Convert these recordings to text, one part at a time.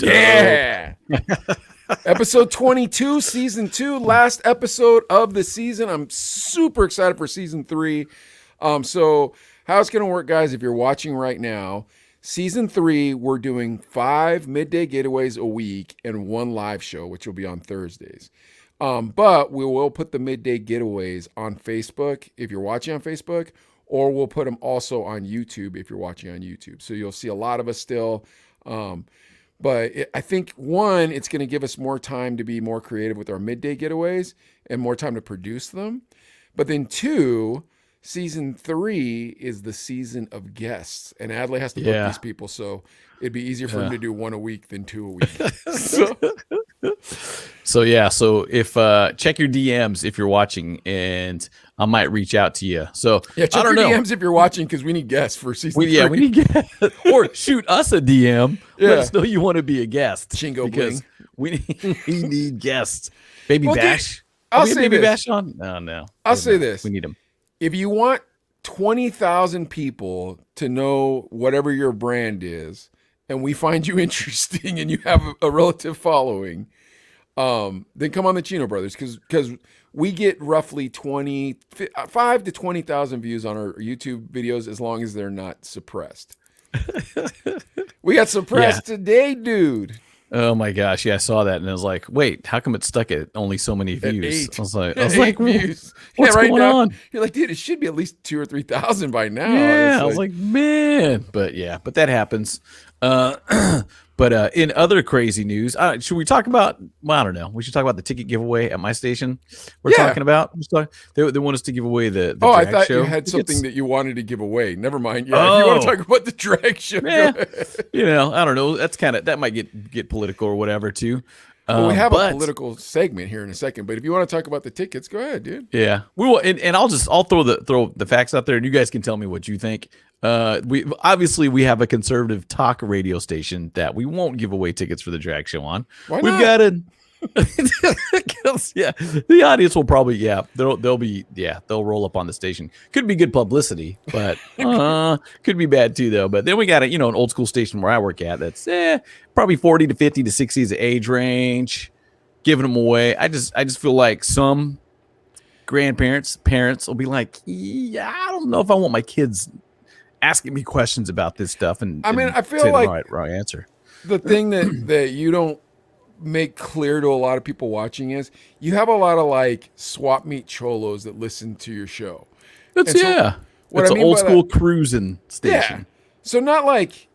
Yeah. Episode 22, season 2, last episode of the season. I'm super excited for season 3. So how it's going to work, guys, if you're watching right now, season 3, we're doing 5 midday getaways a week and 1 live show, which will be on Thursdays. But we will put the midday getaways on Facebook if you're watching on Facebook, or we'll put them also on YouTube if you're watching on YouTube. So you'll see a lot of us still. But I think, one, it's going to give us more time to be more creative with our midday getaways and more time to produce them. But then 2, season 3 is the season of guests. And Adley has to book these people, so it'd be easier for him to do 1 a week than 2 a week. So if check your DMs if you're watching, and I might reach out to you. So yeah, check your DMs if you're watching, because we need guests for season 3. Yeah, we need guests. Or shoot us a DM. Let us know you want to be a guest. Chingo because we need guests. Baby well, Bash. I'll say Baby this. Bash on? No. I'll say this. We need him. If you want 20,000 people to know whatever your brand is, and we find you interesting and you have a relative following, then come on the Chino Brothers, because we get roughly 5 to 20,000 views on our YouTube videos as long as they're not suppressed. We got suppressed today, dude. Oh my gosh, yeah, I saw that and I was like, wait, how come it stuck at only so many views? I was like, views. What's going on? You're like, dude, it should be at least 2,000 or 3,000 by now. Yeah, I was like, man, but that happens. But in other crazy news, should we talk about? Well, I don't know. We should talk about the ticket giveaway at my station. We're talking about. They want us to give away the I drag thought show you had tickets. something that you wanted to give away. Never mind. Yeah, if you want to talk about the drag show, I don't know. That might get political or whatever too. Well, we have a political segment here in a second, but if you want to talk about the tickets, go ahead, dude. Yeah, we will, and I'll throw the facts out there, and you guys can tell me what you think. We have a conservative talk radio station that we won't give away tickets for the drag show on. Why not? We've got it. The audience will probably they'll roll up on the station. Could be good publicity, but could be bad too though. But then we got an old school station where I work at that's probably 40 to 50 to 60 is the age range, giving them away. I just feel like some parents will be like, yeah, I don't know if I want my kids asking me questions about this stuff. And I feel like the right answer. The thing that you don't make clear to a lot of people watching is you have a lot of like swap meet cholos that listen to your show. It's an old school cruising station. Yeah. So not like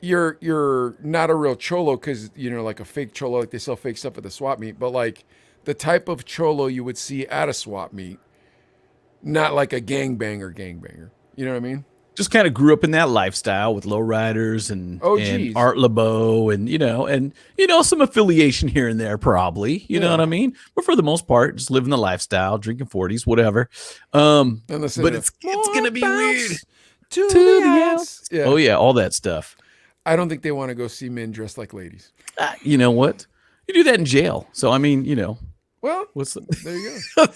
you're not a real cholo because like a fake cholo, like they sell fake stuff at the swap meet, but like the type of cholo you would see at a swap meet, not like a gangbanger. You know what I mean? Just kind of grew up in that lifestyle with lowriders and Art Laboe and some affiliation here and there probably, you know what I mean? But for the most part, just living the lifestyle, drinking 40s, whatever. But it's going to be weird. To the house. Yeah. Oh yeah, all that stuff. I don't think they want to go see men dressed like ladies. You know what? You do that in jail. So I mean, Well, there you go.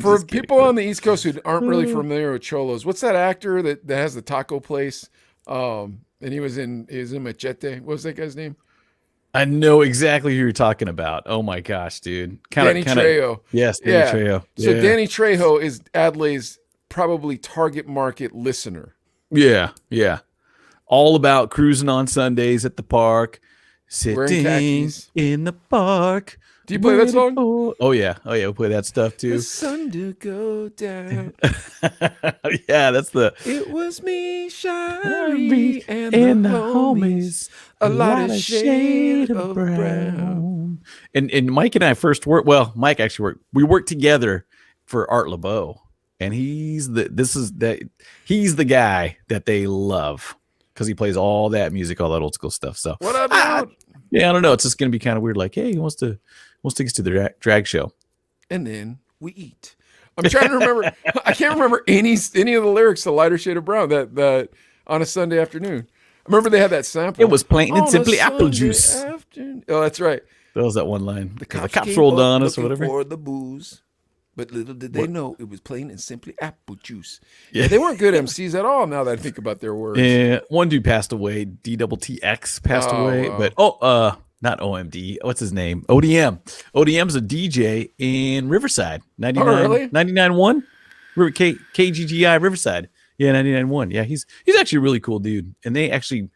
For people on the East Coast who aren't really familiar with cholos, what's that actor that has the taco place? And he was in Machete. What was that guy's name? I know exactly who you're talking about. Oh my gosh, dude! Danny Trejo. Yes, Danny Trejo. So Danny Trejo is Adley's probably target market listener. Yeah. All about cruising on Sundays at the park, sitting in the park. Do you play that song? Oh yeah, we play that stuff too. The sun to go down. Yeah, that's It was me, Shari, and the homies. A lot of shade of brown. And Mike and I first worked. Well, Mike actually worked. We worked together for Art Laboe, and he's the guy that they love because he plays all that music, all that old school stuff. So what up, dude? Yeah, I don't know. It's just gonna be kind of weird. Like, hey, he wants to take us to the drag show, and then we eat. I'm trying to remember. I can't remember any of the lyrics to "Lighter Shade of Brown" that on a Sunday afternoon. I remember they had that sample. It was plain and simply apple juice. Oh, that's right. That was that one line. The cops rolled on us or whatever. For the booze. but little did they What? know it was plain and simply apple juice. Yeah. Yeah, they weren't good MCs at all. Now that I think about their words. One dude passed away. DTX passed Oh, away. wow. But not OMD. What's his name? ODM. ODM's a DJ in Riverside. 99, really? 99.1? KGGI Riverside. Yeah, 99.1. Yeah, he's actually a really cool dude. And they actually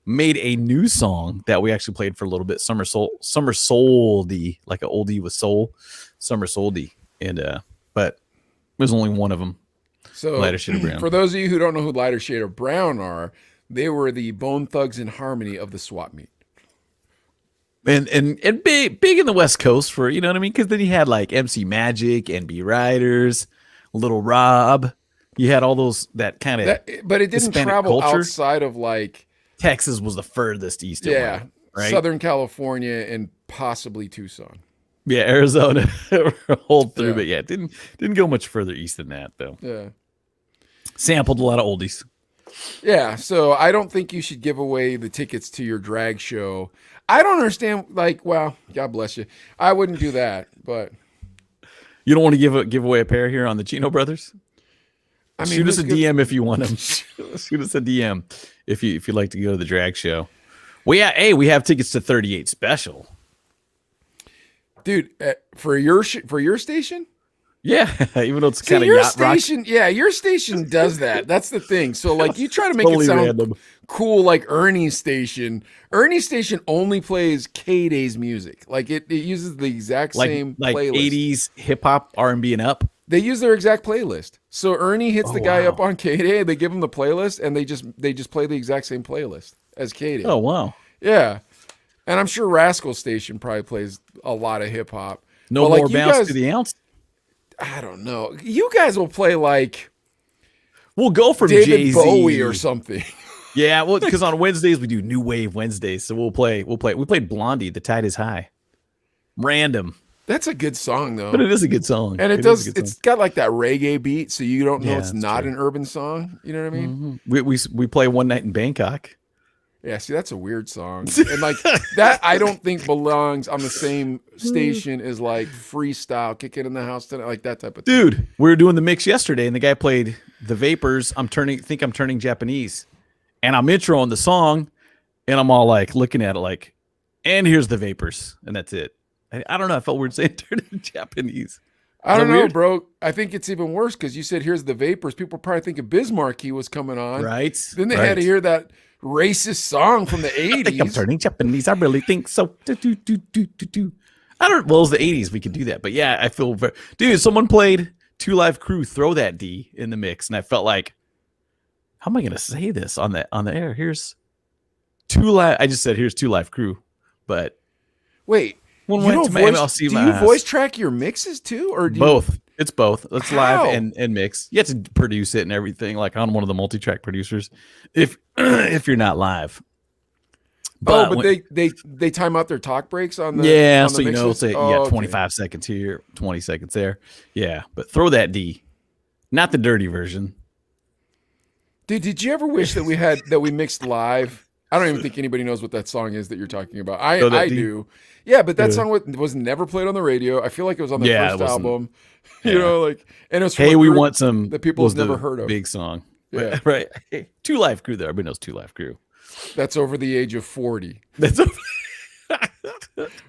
made a new song that we actually played for a little bit. Summer Soul-y, like an oldie with soul. Summer Soul-y. And but there's only one of them. So Lighter Shade of Brown. For those of you who don't know who Lighter Shade of Brown are, they were the Bone Thugs in Harmony of the swap meet. And big in the West Coast for, you know what I mean? Because then you had like MC Magic, NB Riders, Little Rob. You had all those that kind of, but it didn't Hispanic travel culture. outside of like Texas was the furthest east. It yeah, went, right? Southern California and possibly Tucson. Yeah, Arizona hold through, Yeah. but yeah, it didn't go much further east than that though. Yeah. Sampled a lot of oldies. Yeah, so I don't think you should give away the tickets to your drag show. I don't understand. Like, well, God bless you. I wouldn't do that, but You don't want to give away a pair here on the Chino Brothers? I mean, Shoot us a who's good- DM if you want them. Shoot us a DM if you'd like to go to the drag show. Well, yeah, hey, we have tickets to 38 Special. dude. For your station. Yeah, even though it's See, kind of your yacht rock. station, yeah, your station does that. That's the thing. So, like, you try to make Totally it sound random. cool, like Ernie's station. Ernie's station only plays K-Day's music. Like, it uses the exact same like playlist. 80s hip hop, R&B and up. They use their exact playlist. So Ernie hits Oh, the guy wow. up on K-Day. They give him the playlist, and they just play the exact same playlist as K-Day. Oh, wow. Yeah, and I'm sure Rascal Station probably plays a lot of hip hop. No But, like, more you bounce guys- to the ounce. I don't know. You guys will play like We'll go from David Jay-Z. Bowie or something. Yeah, well, because on Wednesdays we do New Wave Wednesdays, so we played Blondie, The Tide Is High. Random. That's a good song though. But it is a good song. And is a good it's song. got like that reggae beat, so you don't know Yeah, it's that's not true. an urban song. You know what I mean? We play One Night in Bangkok. Yeah, see, that's a weird song. And like that, I don't think belongs on the same station as like freestyle, kick it in the house tonight, like that type of thing. Dude, we were doing the mix yesterday, and the guy played The Vapors. I'm turning Japanese, and I'm introing the song, and I'm all like looking at it like, and here's The Vapors, and that's it. I don't know. I felt weird saying turning Japanese. I don't that know, weird? bro. I think it's even worse because you said here's the Vapors. People probably think of Bismarcky was coming on. Right? Then they had to hear that racist song from the I think I'm 80s. turning Japanese. I really think so. Do. I don't. Well, it was the 80s. We could do that, but yeah, I feel very. Dude, someone played Two Live Crew. Throw that D in the mix, and I felt like, how am I going to say this on the air? Here's Two Live. I just said here's Two Live Crew, but Wait, when you went don't to Miami, I'll voice, see do my you ass. voice track your mixes too? Or do you, Both. It's both. It's How? live and mix. You have to produce it and everything, like on one of the multi-track producers. If you're not live. but when- they time out their talk breaks on the yeah, on so the you know, mixes? say you Oh, got okay. 25 seconds here, 20 seconds there. Yeah, but throw that D, not the dirty version. Dude, did you ever wish that we mixed live? I don't even think anybody knows what that song is that you're talking about. Oh, that I D? do. Yeah, but that Yeah. song was never played on the radio. I feel like it was on the Yeah, first it wasn't. album. Yeah. You know, like, and it was from Hey, a we group want some that people was have never the heard of. big song. Yeah. Right. Hey, Two Live Crew though. Everybody knows Two Live Crew. That's over the age of 40, That's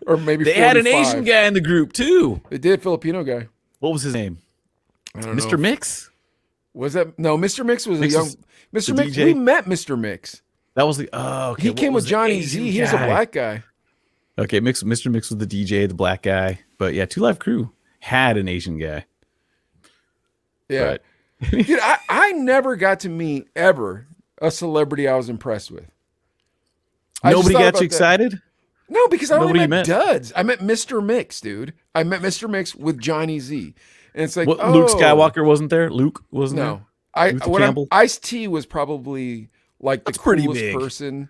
or maybe they 45. had an Asian guy in the group too. They did, Filipino guy. What was his name? I don't Mr. know. Mix. Was that no? Mr. Mix was Mix a young is Mr. the Mix. DJ? We met Mr. Mix. That was the okay. He what came was with the Johnny Asian Z. He was a guy? black guy. Okay, Mr. Mix was the DJ, the black guy. But yeah, Two Live Crew had an Asian guy. Yeah, But dude, I never got to meet ever a celebrity I was impressed with. I just nobody thought got about you that. excited? No, because I only Nobody met you met? duds. I met Mr. Mix, dude. I met Mr. Mix with Johnny Z, and it's like, What, oh, Luke Skywalker wasn't there? Luke wasn't there? No, I Luther when I'm, Campbell? Ice-T was probably like That's the pretty coolest big. person,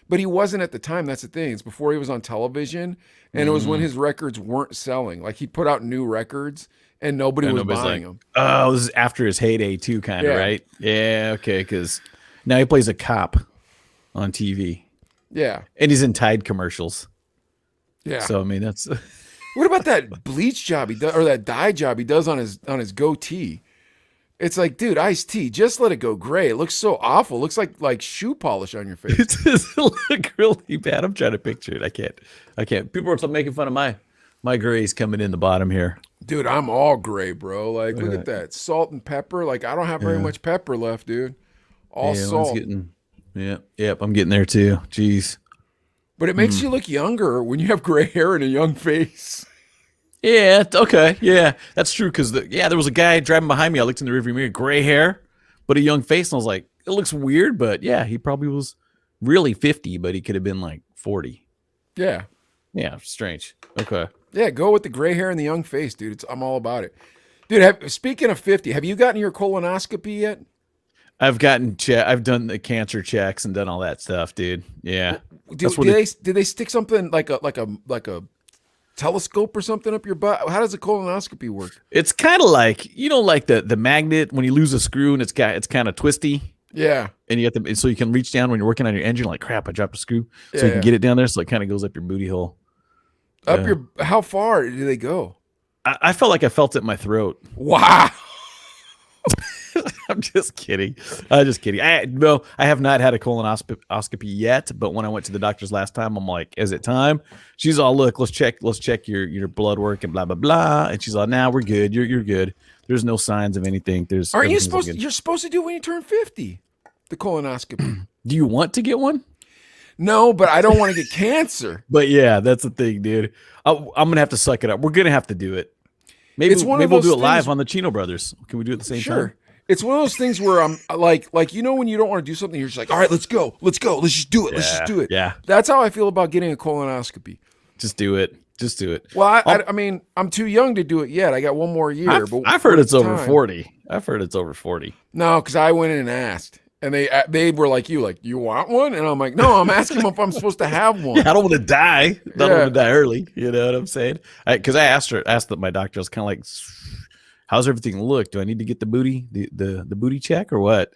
but he wasn't at the time. That's the thing. It's before he was on television, and it was when his records weren't selling. Like he put out new records, and nobody And was nobody's buying like, them. oh, this is after his heyday too, kind of, Yeah. right? Yeah, okay, because now he plays a cop on TV. Yeah, And he's in Tide commercials. yeah. So I mean that's What about that bleach job he does, or that dye job he does on his goatee? It's like, dude, iced tea, just let it go gray. It looks so awful. It looks like shoe polish on your face. It does look really bad. I'm trying to picture it. I can't. People are making fun of my grays coming in the bottom here. Dude, I'm all gray, bro. Like, look at that. Salt and pepper. Like, I don't have very much pepper left, dude. All salt. Yep, I'm getting there too. Jeez. But it makes you look younger when you have gray hair and a young face. Yeah, okay. Yeah, that's true. Because there was a guy driving behind me. I looked in the rearview mirror, gray hair, but a young face, and I was like, it looks weird, but yeah, he probably was really 50, but he could have been like 40. Yeah. Yeah, strange. Okay. Yeah, go with the gray hair and the young face, dude. I'm all about it. Dude, speaking of 50, have you gotten your colonoscopy yet? I've done the cancer checks and done all that stuff, dude. Yeah. Did they stick something like a telescope or something up your butt? How does a colonoscopy work? It's kind of like, like the magnet when you lose a screw and it's kind of twisty. Yeah. And so you can reach down when you're working on your engine, like, crap, I dropped a screw. So you can get it down there, so it kind of goes up your booty hole. How far do they go? I felt like I felt it in my throat. Wow. I'm just kidding. I have not had a colonoscopy yet, but when I went to the doctor's last time, I'm like, is it time? She's all, look, let's check your blood work and blah, blah, blah. And she's all, nah, we're good. You're good. There's no signs of anything. Aren't you supposed to, you're supposed to do it when you turn 50, the colonoscopy. Do you want to get one? No, but I don't want to get cancer. But yeah, that's the thing, dude. I'm going to have to suck it up. We're going to have to do it. Maybe we'll do it live on the Chino Brothers. Can we do it at the same time? It's one of those things where I'm like, when you don't want to do something, you're just like, all right, let's go. Let's just do it. Let's just do it. Yeah. That's how I feel about getting a colonoscopy. Just do it. Well, I mean, I'm too young to do it yet. I got one more year. I've heard it's over 40. I've heard it's over 40. No, because I went in and asked. And they were like, you want one? And I'm like, no, I'm asking if I'm supposed to have one. Yeah, I don't want to die. I don't want to die early. You know what I'm saying? Because I asked my doctor, I was kind of like, how's everything look? Do I need to get the booty check or what?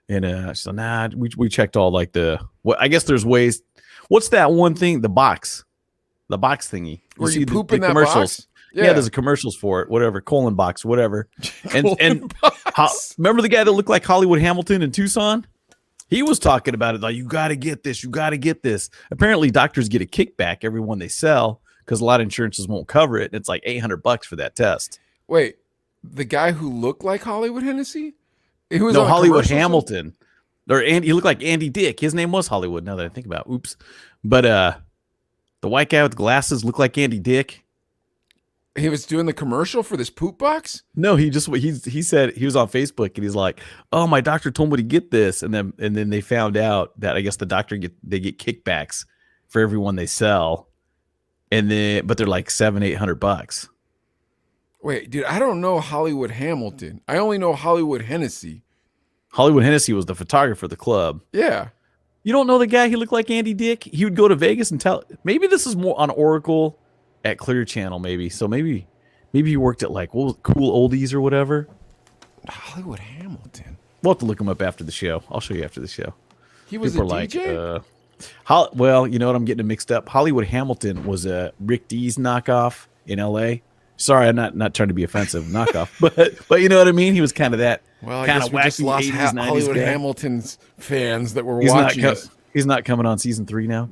And she said, nah, we checked all like I guess there's ways. What's that one thing? The box thingy. Where you poop in that commercials. box? Yeah, there's a commercials for it, whatever, colon box, whatever. And remember the guy that looked like Hollywood Hamilton in Tucson? He was talking about it like, you got to get this. Apparently, doctors get a kickback every one they sell because a lot of insurances won't cover it. And it's like $800 for that test. Wait, the guy who looked like Hollywood Hennessy? He was Hollywood Hamilton. He looked like Andy Dick. His name was Hollywood. Now that I think about it. Oops. But the white guy with glasses looked like Andy Dick. He was doing the commercial for this poop box? No, he said he was on Facebook and he's like, "Oh, my doctor told me to get this," and then they found out that I guess the doctor get kickbacks for everyone they sell, but they're like $700-800. Wait, dude, I don't know Hollywood Hamilton. I only know Hollywood Hennessy. Hollywood Hennessy was the photographer of the club. Yeah. You don't know the guy? He looked like Andy Dick. He would go to Vegas and tell. Maybe this is more on Oracle. At Clear Channel, maybe. So maybe he worked at like Cool Oldies or whatever. Hollywood Hamilton. We'll have to look him up after the show. I'll show you after the show. He was People a DJ? Well, you know what? I'm getting it mixed up. Hollywood Hamilton was a Rick D's knockoff in L.A. Sorry, I'm not trying to be offensive. Knockoff, but you know what I mean. He was kind of that. Well, I kind guess of we just lost 80s, 90s Hollywood guy. Hamilton's fans that were watching us. He's not coming on season 3 now.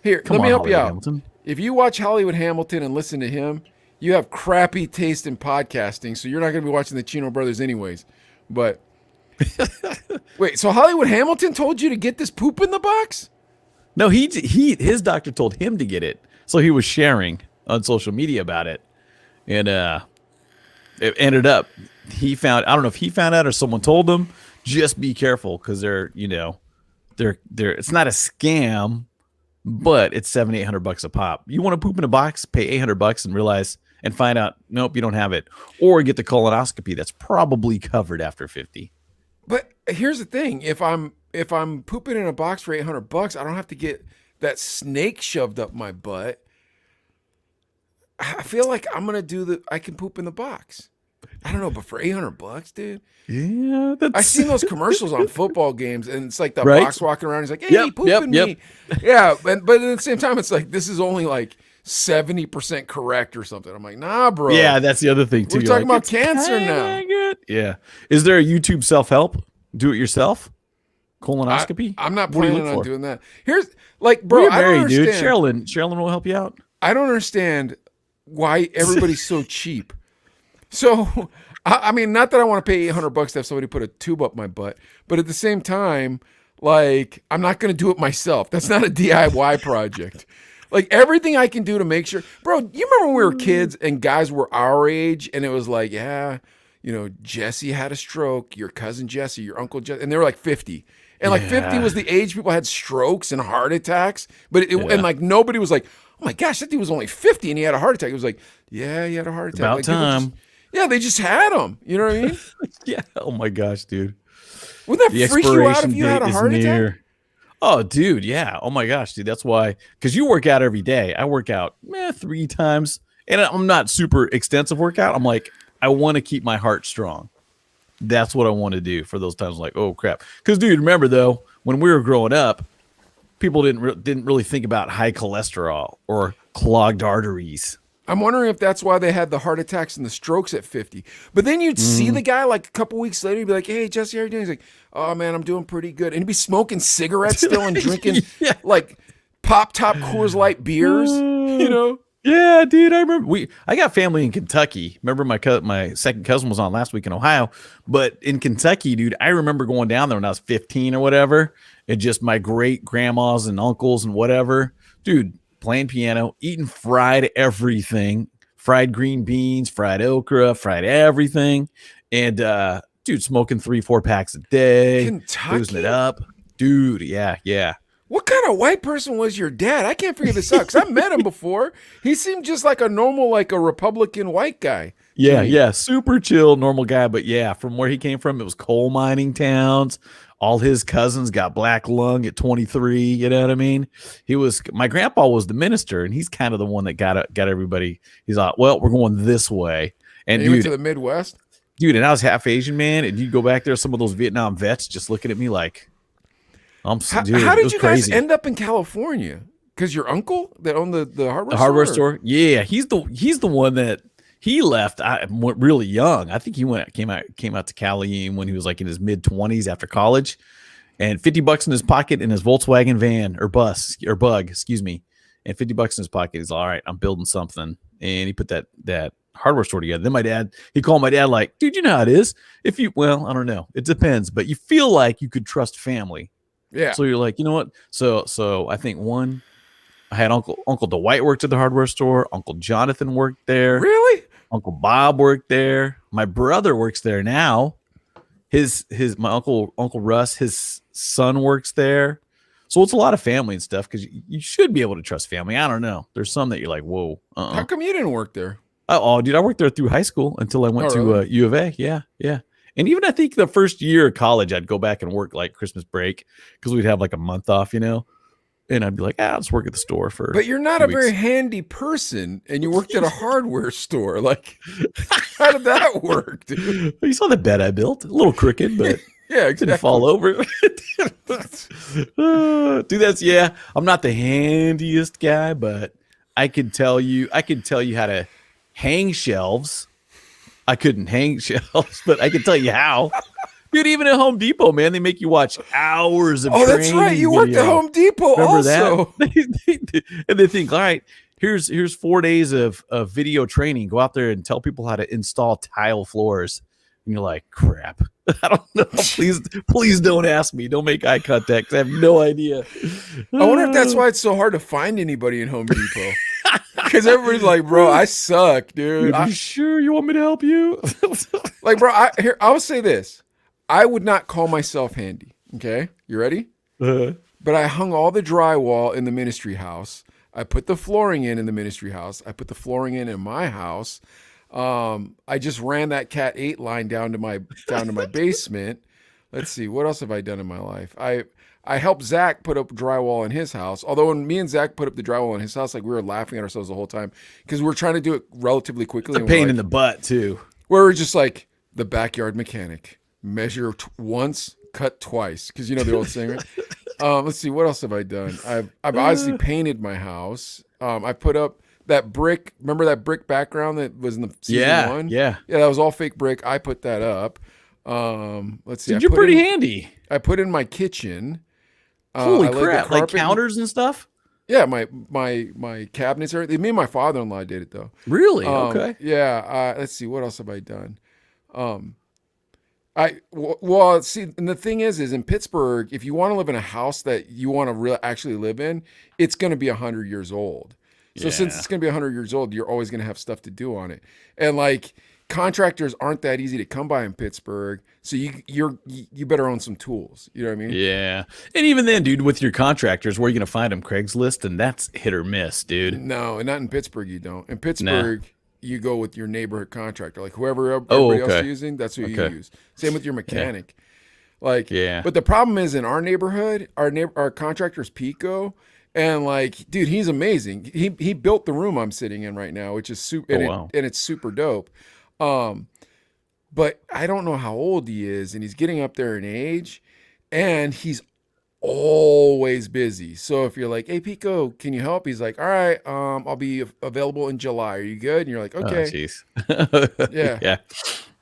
Here, let me help you out. Hamilton. If you watch Hollywood Hamilton and listen to him, you have crappy taste in podcasting, so you're not going to be watching the Chino Brothers anyways. But wait, so Hollywood Hamilton told you to get this poop in the box? No, his doctor told him to get it, so he was sharing on social media about it, and it ended up I don't know if he found out or someone told him. Just be careful because they're it's not a scam. But it's $700-800 a pop. You want to poop in a box, pay $800 and realize and find out, nope, you don't have it. Or get the colonoscopy that's probably covered after 50. But here's the thing. If I'm pooping in a box for $800, I don't have to get that snake shoved up my butt. I feel like I can poop in the box. I don't know, but for $800, dude. Yeah, I've seen those commercials on football games, and it's like the right? box walking around. He's like, "Hey, pooping me." Yeah, but at the same time, it's like this is only like 70% correct or something. I'm like, nah, bro. Yeah, that's the other thing too. We're You're talking like, about "It's cancer kinda now. good." Yeah. Is there a YouTube self-help? Do it yourself? I, Colonoscopy? I'm not What do you planning look on for? doing that. Here's like, Well, bro, you're I don't married, dude. understand. Sherilyn will help you out. I don't understand why everybody's so cheap. So, I mean, not that I want to pay $800 to have somebody put a tube up my butt, but at the same time, like, I'm not going to do it myself. That's not a DIY project. Like, everything I can do to make sure, bro. You remember when we were kids and guys were our age, and it was like, yeah, Jesse had a stroke. Your cousin Jesse, your uncle Jesse, and they were like 50. And like 50 Yeah. was the age people had strokes and heart attacks. But Yeah. and like nobody was like, oh my gosh, that dude was only 50 and he had a heart attack. It was like, yeah, he had a heart attack. About Like, people time. yeah, they just had them. You know what I mean? Yeah. Oh my gosh, dude. Wouldn't The that freak you out expiration if you had date a is heart attack? near. Oh, dude, yeah. Oh my gosh, dude. That's why, because you work out every day. I work out 3 times, and I'm not super extensive workout. I'm like, I want to keep my heart strong. That's what I want to do for those times. Like, oh crap. Because, dude, remember though, when we were growing up, people didn't really think about high cholesterol or clogged arteries. I'm wondering if that's why they had the heart attacks and the strokes at 50. But then you'd see the guy like a couple weeks later, he'd be like, hey, Jesse, how you doing? He's like, oh, man, I'm doing pretty good. And he'd be smoking cigarettes still and drinking Yeah. like Pop Top Coors Light beers, Yeah, dude, I remember I got family in Kentucky. Remember my second cousin was on last week in Ohio, but in Kentucky, dude, I remember going down there when I was 15 or whatever, and just my great grandmas and uncles and whatever, dude, playing piano, eating fried everything, fried green beans, fried okra, fried everything, and dude, smoking 3-4 packs a day, Kentucky? boozing it up, dude. Yeah. What kind of white person was your dad? I can't figure this out because I met him before. He seemed just like a normal, like a Republican white guy. Yeah, super chill, normal guy. But yeah, from where he came from, it was coal mining towns. All his cousins got black lung at 23. You know what I mean? My grandpa was the minister, and he's kind of the one that got everybody. He's like, well, we're going this way. And he went dude, to the Midwest. dude, and I was half Asian, man. And you go back there, some of those Vietnam vets just looking at me like, dude, How it did was you crazy. guys end up in California? Because your uncle that owned the hardware The hardware store? store. Yeah, he's the one that he left really young. I think he came out to Cali when he was like in his mid-20s after college, and $50 in his pocket in his Volkswagen van or bug, excuse me, and $50 in his pocket. He's all right. I'm building something, and he put that hardware store together. Then he called my dad like, dude, you know how it is. Well, I don't know. It depends, but you feel like you could trust family. Yeah. So you're like, you know what? So I think I had Uncle Dwight worked at the hardware store. Uncle Jonathan worked there. Really? Uncle Bob worked there. My brother works there now. My uncle Russ, his son works there. So it's a lot of family and stuff because you should be able to trust family. I don't know. There's some that you're like, whoa. How come you didn't work there? Oh, dude, I worked there through high school until I went really? to U of A. Yeah. And even I think the first year of college, I'd go back and work like Christmas break because we'd have like a month off, and I'd be like, I'll just work at the store for. But you're not a very handy person, and you worked at a hardware store. Like, how did that work, dude? You saw the bed I built, a little crooked, but Yeah, it didn't fall over. Dude, I'm not the handiest guy, but I could tell you how to hang shelves. I couldn't hang shelves, but I can tell you how. Dude, even at Home Depot, man, they make you watch hours of Oh, that's right. You worked at Home Depot also. That? And they think, all right, here's 4 days of video training. Go out there and tell people how to install tile floors. And you're like, crap. I don't know. Please don't ask me. Don't make eye contact 'cause I have no idea. I wonder if that's why it's so hard to find anybody in Home Depot. Because everybody's like, bro, I suck, dude. Are you sure you want me to help you? Like, bro, I will say this. I would not call myself handy. Okay, you ready? But I hung all the drywall in the ministry house. I put the flooring in the ministry house. I put the flooring in my house. I just ran that Cat 8 line down to my basement. Let's see, what else have I done in my life? I helped Zach put up drywall in his house. Although when me and Zach put up the drywall in his house, like we were laughing at ourselves the whole time because we were trying to do it relatively quickly. It's a pain in the butt too. Where we're just like the backyard mechanic. Measure once, cut twice. Because you know the old saying, right? Let's see, what else have I done? I've obviously painted my house. I put up that brick. Remember that brick background that was in the season Yeah, one? yeah. Yeah, that was all fake brick. I put that up. Let's see. Dude, you're pretty handy. I put in my kitchen. Holy I laid the crap! Like carpet. counters and stuff. Yeah, my cabinets. Everything. Me and my father-in-law did it though. Really? Okay. Yeah. Let's see. What else have I done? Well, see, and the thing is in Pittsburgh, if you want to live in a house that you want to actually live in, it's going to be 100 years old. So since it's going to be 100 years old, you're always going to have stuff to do on it. And like contractors aren't that easy to come by in Pittsburgh, so you better own some tools. You know what I mean? Yeah. And even then, dude, with your contractors, where are you going to find them? Craigslist, and that's hit or miss, dude. No, and not in Pittsburgh. You don't. In Pittsburgh, you go with your neighborhood contractor, like whoever everybody else is using. That's who you use. Same with your mechanic. But the problem is in our neighborhood, our contractor's Pico. And like, dude, he's amazing. He built the room I'm sitting in right now, which is super, and it's super dope. But I don't know how old he is, and he's getting up there in age, and he's always busy. So if you're like, "Hey, Pico, can you help?" He's like, "All right, I'll be available in July. Are you good?" And you're like, "Okay." Yeah,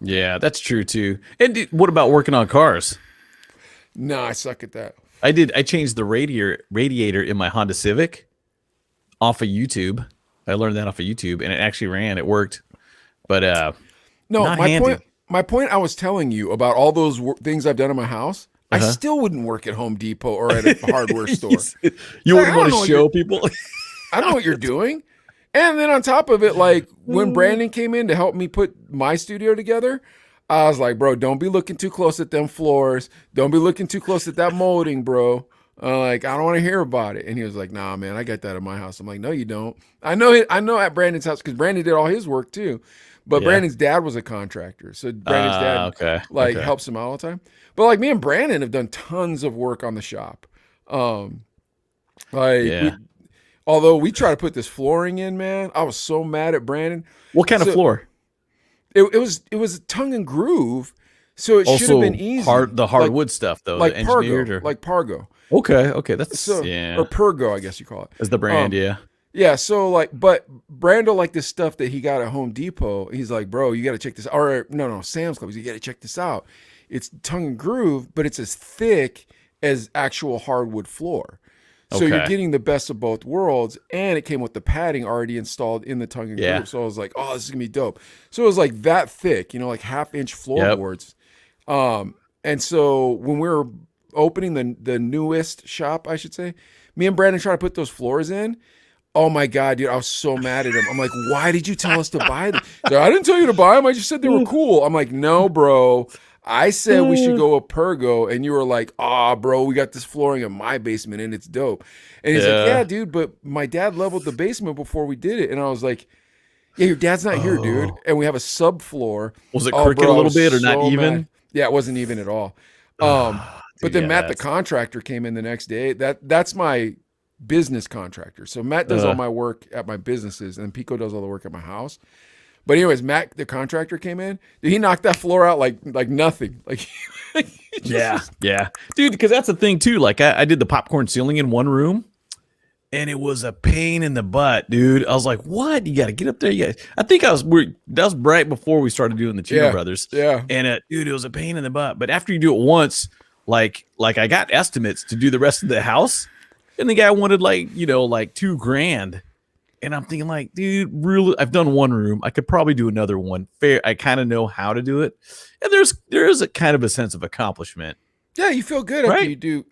yeah, that's true too. And what about working on cars? No, I suck at that. I changed the radiator in my Honda Civic off of YouTube. I learned that off of YouTube, and it actually ran. It worked. But no, not handy. My point I was telling you about all those things I've done in my house, I still wouldn't work at Home Depot or at a hardware store. You wouldn't want to show people. I know what you're doing. And then on top of it, like when Brandon came in to help me put my studio together, I was like, bro, don't be looking too close at them floors. Don't be looking too close at that molding, bro. Like, I don't want to hear about it. And he was like, nah, man, I got that at my house. I'm like, no, you don't. I know at Brandon's house, because Brandon did all his work too. But Brandon's dad was a contractor. So Brandon's dad helps him out all the time. But like me and Brandon have done tons of work on the shop. Although we try to put this flooring in, man, I was so mad at Brandon. What kind of floor? It was tongue and groove, so it should have been easy. The hardwood stuff though, like Pargo, like Pargo. Okay, that's or Pergo, I guess you call it. As the brand, yeah. So like, but Brando liked this stuff that he got at Home Depot. He's like, bro, you got to check this. Or no, Sam's Club. You got to check this out. It's tongue and groove, but it's as thick as actual hardwood floor. So you're getting the best of both worlds, and it came with the padding already installed in the tongue and groove. So I was like, oh, this is gonna be dope. So it was like that thick, like 1/2-inch floorboards. And so when we were opening the newest shop, I should say, me and Brandon tried to put those floors in. Oh my God, dude, I was so mad at him. I'm like, why did you tell us to buy them? I didn't tell you to buy them. I just said they were cool. I'm like, no, bro. I said we should go with Pergo, and you were like, bro, we got this flooring in my basement, and it's dope. And he's like, yeah, dude, but my dad leveled the basement before we did it. And I was like, yeah, your dad's not here, dude. And we have a subfloor. Was it crooked a little bit or not even? Mad. Yeah, it wasn't even at all. But then Matt, the contractor, came in the next day. That's my business contractor. So Matt does all my work at my businesses, and Pico does all the work at my house. But anyways, Matt, the contractor, came in. He knocked that floor out like nothing. Yeah, dude. Because that's the thing too. Like I did the popcorn ceiling in one room, and it was a pain in the butt, dude. I was like, "What? You got to get up there." Yeah, I think that was right before we started doing the Chino Brothers. Yeah, and dude, it was a pain in the butt. But after you do it once, like I got estimates to do the rest of the house, and the guy wanted like $2,000. And I'm thinking like, dude, really, I've done one room. I could probably do another one. Fair. I kind of know how to do it. And there is a kind of a sense of accomplishment. Yeah, you feel good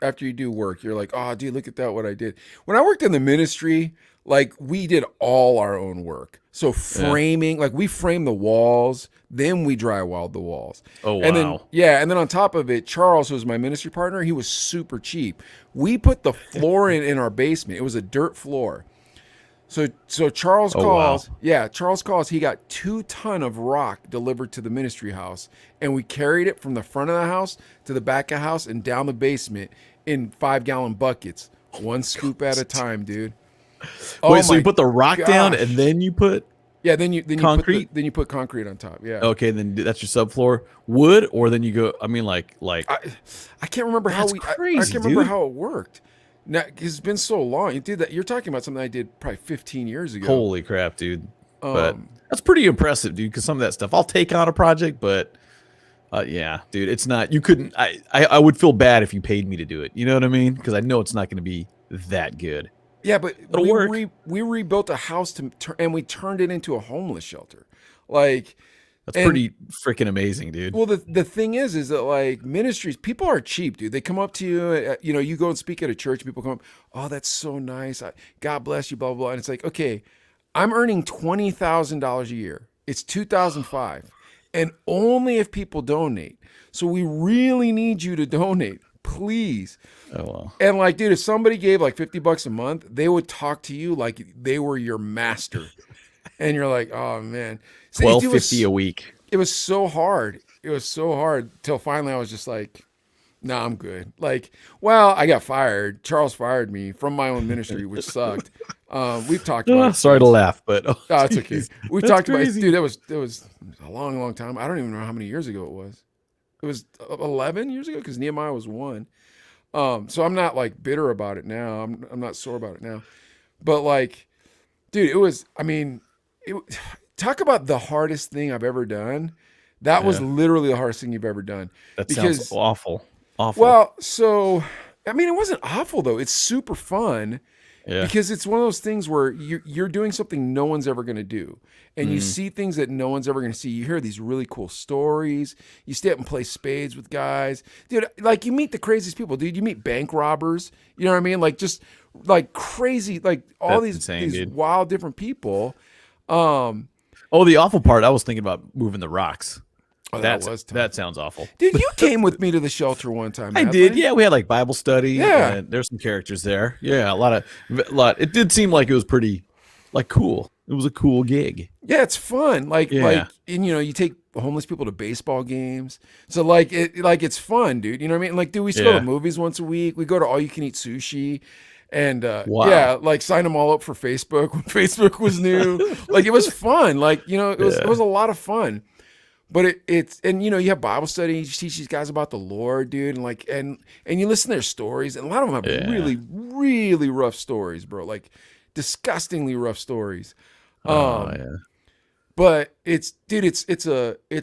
after you do work. You're like, oh, dude, look at that, what I did. When I worked in the ministry, like we did all our own work. So framing, like we framed the walls, then we drywalled the walls. Oh, wow. And then on top of it, Charles, who was my ministry partner, he was super cheap. We put the floor in our basement. It was a dirt floor. So Charles calls. Wow. Yeah, Charles calls. He got 2 tons of rock delivered to the ministry house, and we carried it from the front of the house to the back of the house and down the basement in 5-gallon buckets, one scoop at a time, dude. Wait, so you put the rock down and then you put concrete? Then you put concrete on top. Yeah. Okay, then that's your subfloor wood, or then you go. I mean, like I can't remember how crazy, I can't remember how it worked. Now, 'cause it's been so long. You did that. You're talking about something I did probably 15 years ago. Holy crap, dude! But Um, that's pretty impressive, dude. Because some of that stuff, I'll take on a project, but yeah, dude, it's not. You couldn't. I would feel bad if you paid me to do it. You know what I mean? Because I know it's not going to be that good. yeah, but It'll work. we rebuilt a house and we turned it into a homeless shelter. Like, That's and pretty freaking amazing, dude. well, the thing is that like ministries, people are cheap, dude. They come up to you, you know, you go and speak at a church, people come up, oh, that's so nice. God bless you, blah, blah, blah. And it's like, okay, I'm earning $20,000 a year. It's 2005. And only if people donate. So we really need you to donate, please. Oh well. And like, dude, if somebody gave like $50 a month, they would talk to you like they were your master. And you're like, oh man. So $12.50 a week. it was so hard. It was so hard till finally I was just like, nah, I'm good. Like, well, I got fired. Charles fired me from my own ministry, which sucked. We've talked about it. Sorry to laugh, but Oh, it's okay. We talked about it. Dude, that was a long, long time. I don't even know how many years ago it was. It was 11 years ago because Nehemiah was 1. So I'm not like bitter about it now. I'm not sore about it now. But like, dude, it was, I mean, talk about the hardest thing I've ever done. That was literally the hardest thing you've ever done. That sounds awful. Awful. Well, so I mean, it wasn't awful though. It's super fun because it's one of those things where you're doing something no one's ever going to do, and you see things that no one's ever going to see. You hear these really cool stories. You stay up and play spades with guys, dude. Like you meet the craziest people, dude. You meet bank robbers. You know what I mean? Like just like crazy, like all That's insane, these dude. wild different people. Oh, the awful part. I was thinking about moving the rocks. Oh, that was tough. That sounds awful. Dude, you came with me to the shelter one time. I did. Yeah, we had like Bible study. Yeah. And there's some characters there. Yeah, a lot. It did seem like it was pretty, like, cool. It was a cool gig. Yeah, it's fun. Like, and you know, you take homeless people to baseball games. So it's fun, dude. You know what I mean? Like, dude, we used to go to movies once a week. We go to all you can eat sushi. And Wow. yeah, like sign them all up for Facebook when Facebook was new. Like it was fun. Like, you know, it was a lot of fun. But it's and you know, you have Bible study, you teach these guys about the Lord, dude, and like and you listen to their stories, and a lot of them have really, really rough stories, bro. Like disgustingly rough stories. But it's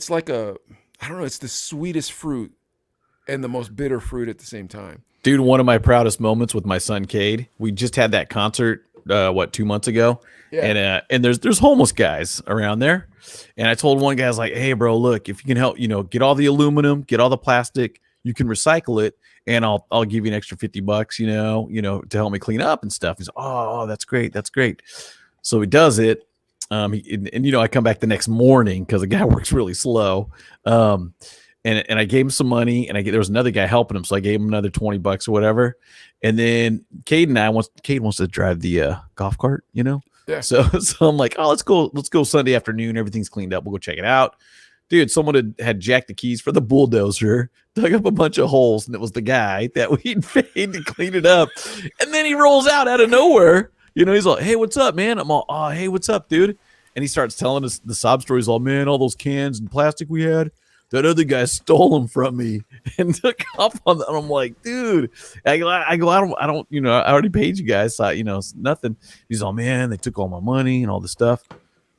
like a I don't know, it's the sweetest fruit and the most bitter fruit at the same time. Dude, one of my proudest moments with my son Cade. We just had that concert 2 months ago. Yeah. And there's homeless guys around there. And I told one guy, I was like, hey bro, look, if you can help, you know, get all the aluminum, get all the plastic, you can recycle it, and I'll give you an extra $50, you know, to help me clean up and stuff. He's oh, that's great. That's great. So he does it. And you know, I come back the next morning because the guy works really slow. And I gave him some money, and there was another guy helping him, so I gave him another $20 or whatever. And then Cade wants to drive the golf cart, you know. Yeah. So I'm like, oh, let's go Sunday afternoon. Everything's cleaned up. We'll go check it out, dude. Someone had jacked the keys for the bulldozer, dug up a bunch of holes, and it was the guy that we'd paid to clean it up. And then he rolls out of nowhere, you know. He's like, hey, what's up, man? I'm all, oh, hey, what's up, dude? And he starts telling us the sob stories. All, man, all those cans and plastic we had. That other guy stole them from me and took off on them. And I'm like, dude, I go, I don't, you know, I already paid you guys. So, you know, it's nothing. He's all, man, they took all my money and all this stuff.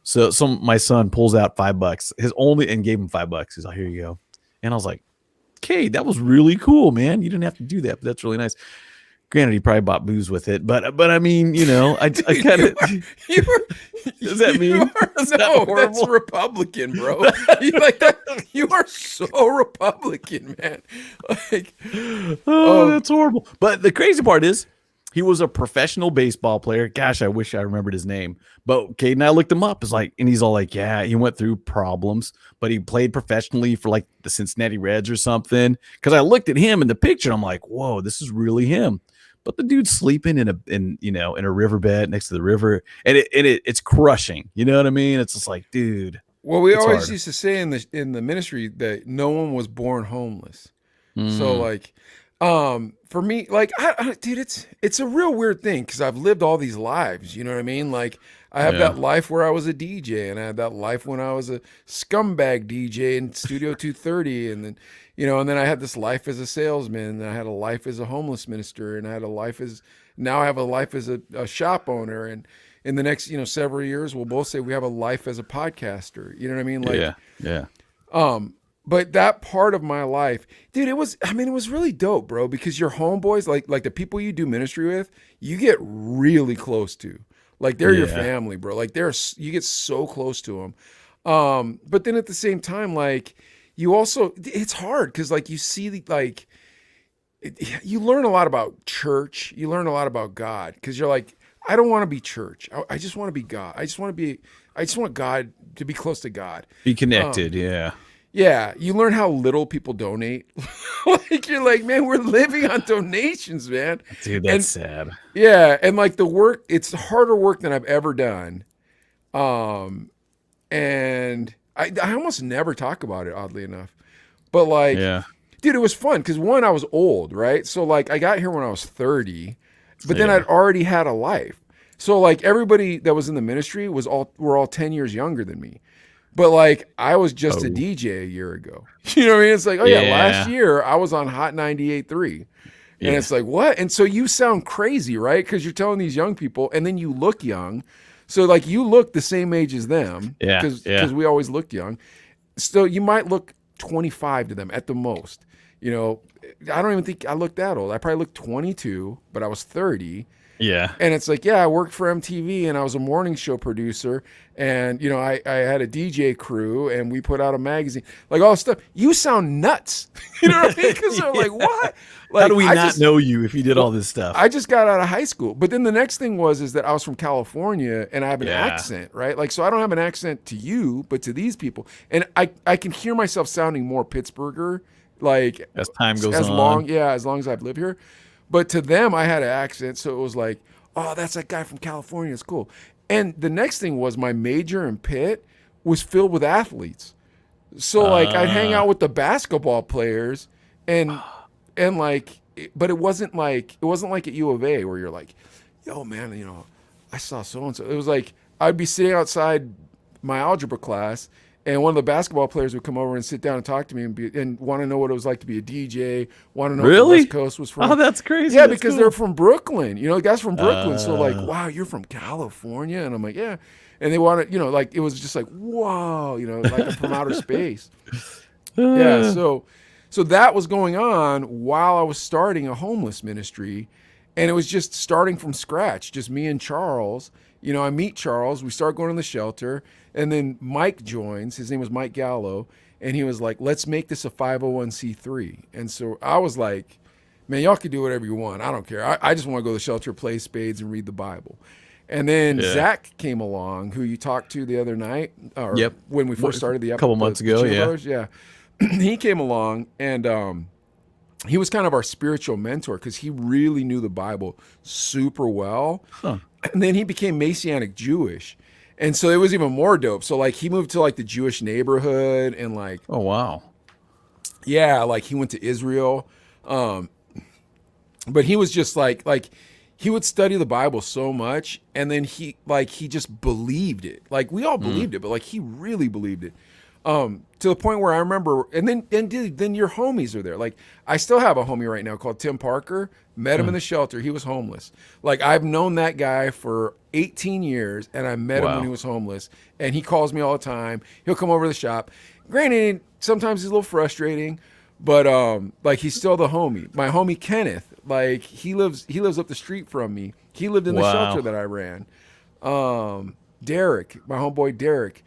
So my son pulls out $5, and gave him $5. He's like, here you go. And I was like, okay, that was really cool, man. You didn't have to do that, but that's really nice. Granted, he probably bought booze with it, but I mean, you know, I kind of. Does that mean? That's Republican, bro. You are so Republican, man. Like, that's horrible. But the crazy part is, he was a professional baseball player. Gosh, I wish I remembered his name. But Cade and I looked him up. And he's all like, yeah, he went through problems, but he played professionally for like the Cincinnati Reds or something. Because I looked at him in the picture, and I'm like, whoa, this is really him. But the dude's sleeping in a riverbed next to the river, and it's crushing. You know what I mean? It's just like, dude. Well, we always used to say in the ministry that no one was born homeless. So like, For me, like, dude, it's a real weird thing because I've lived all these lives. You know what I mean? Like, I have Yeah. that life where I was a DJ, and I had that life when I was a scumbag DJ in Studio 230, and then, and then I had this life as a salesman, and I had a life as a homeless minister, and I had a life as now I have a life as a shop owner, and in the next, several years, we'll both say we have a life as a podcaster. You know what I mean? Like, Yeah. Yeah. but that part of my life, dude, it was really dope, bro, because your homeboys, like the people you do ministry with, you get really close to. Like they're your Yeah. family, bro. Like you get so close to them. But then at the same time, like you also, it's hard because like you see you learn a lot about church. You learn a lot about God because you're like, I don't want to be church. I just want to be God. I just want God to be close to God. Be connected. Yeah. Yeah, you learn how little people donate. Like you're like, man, we're living on donations, man. Dude, And that's sad. yeah, and like the work, it's harder work than I've ever done. Um, and I almost never talk about it, oddly enough. But like, Yeah. dude, it was fun because one, I was old, right? So like, I got here when I was 30, but then Yeah. I'd already had a life. So like, everybody that was in the ministry were all 10 years younger than me. But like I was just a Oh. DJ a year ago. You know what I mean? It's like, oh yeah, last Yeah. year I was on Hot 98.3. And Yeah. it's like, what? And so you sound crazy, right? Because you're telling these young people, and then you look young. So like you look the same age as them, Yeah. because Yeah. we always looked young. So you might look 25 to them at the most. I don't even think I looked that old. I probably looked 22, but I was 30. Yeah. And it's like, yeah, I worked for MTV and I was a morning show producer. And, I had a DJ crew and we put out a magazine, like all this stuff. You sound nuts. You know what I mean? Because I'm like, what? Like, How do we not know you if you did all this stuff? I just got out of high school. But then the next thing is that I was from California and I have an Yeah. accent, right? Like, so I don't have an accent to you, but to these people. And I can hear myself sounding more Pittsburgher, like As time goes as on. long as I've lived here. But to them, I had an accent, so it was like, oh, that's that guy from California. It's cool. And the next thing was my major in Pitt was filled with athletes. So like I'd hang out with the basketball players, and like, but it wasn't like at U of A where you're like, yo man, I saw so and so. It was like I'd be sitting outside my algebra class, and one of the basketball players would come over and sit down and talk to me and want to know what it was like to be a DJ, want to know what the Really? West Coast was from. Oh, that's crazy. Yeah, That's because cool. they're from Brooklyn. The guys from Brooklyn. So like, wow, you're from California? And I'm like, yeah. And they wanted, like it was just like, whoa, like I'm from outer space. Yeah. So that was going on while I was starting a homeless ministry. And it was just starting from scratch, just me and Charles. I meet Charles, we start going to the shelter, and then Mike joins. His name was Mike Gallo, and he was like, let's make this a 501c3. And so I was like, man, y'all can do whatever you want. I don't care. I just want to go to the shelter, play spades, and read the Bible. And then Yeah. Zach came along, who you talked to the other night, or Yep. when we first started the episode. A couple months ago, Chino yeah. Brothers, yeah. He came along, and he was kind of our spiritual mentor because he really knew the Bible super well. Huh. And then he became Messianic Jewish. And so it was even more dope. So like he moved to like the Jewish neighborhood and like, Oh, wow. yeah, like he went to Israel. But he was just like he would study the Bible so much, and then he just believed it. Like we all believed it, but like he really believed it. To the point where I remember, and then your homies are there. Like I still have a homie right now called Tim Parker. Met him in the shelter. He was homeless. Like I've known that guy for 18 years, and I met him Wow. when he was homeless. And he calls me all the time. He'll come over to the shop. Granted, sometimes he's a little frustrating, but like he's still the homie. My homie Kenneth, like he lives up the street from me. He lived in the Wow. shelter that I ran. Derek, my homeboy Derek.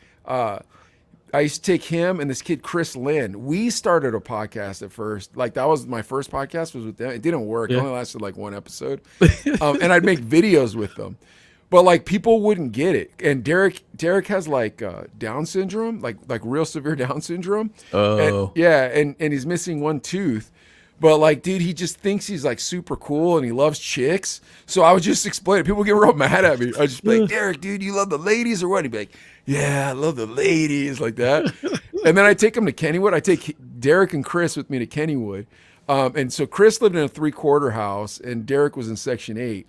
I used to take him and this kid Chris Lynn. We started a podcast at first. Like that was my first podcast was with them. It didn't work. It Yeah. only lasted like one episode. And I'd make videos with them. But like people wouldn't get it. And Derek has like Down syndrome, like real severe Down syndrome. Oh. And, yeah, and he's missing one tooth. But like, dude, he just thinks he's like super cool and he loves chicks. So I would just explain it. People get real mad at me. I'd just be like, Derek, dude, you love the ladies or what? He'd be like, yeah, I love the ladies, like that. And then I take him to Kennywood. I take Derek and Chris with me to Kennywood. And so Chris lived in a 3/4 house, and Derek was in Section 8.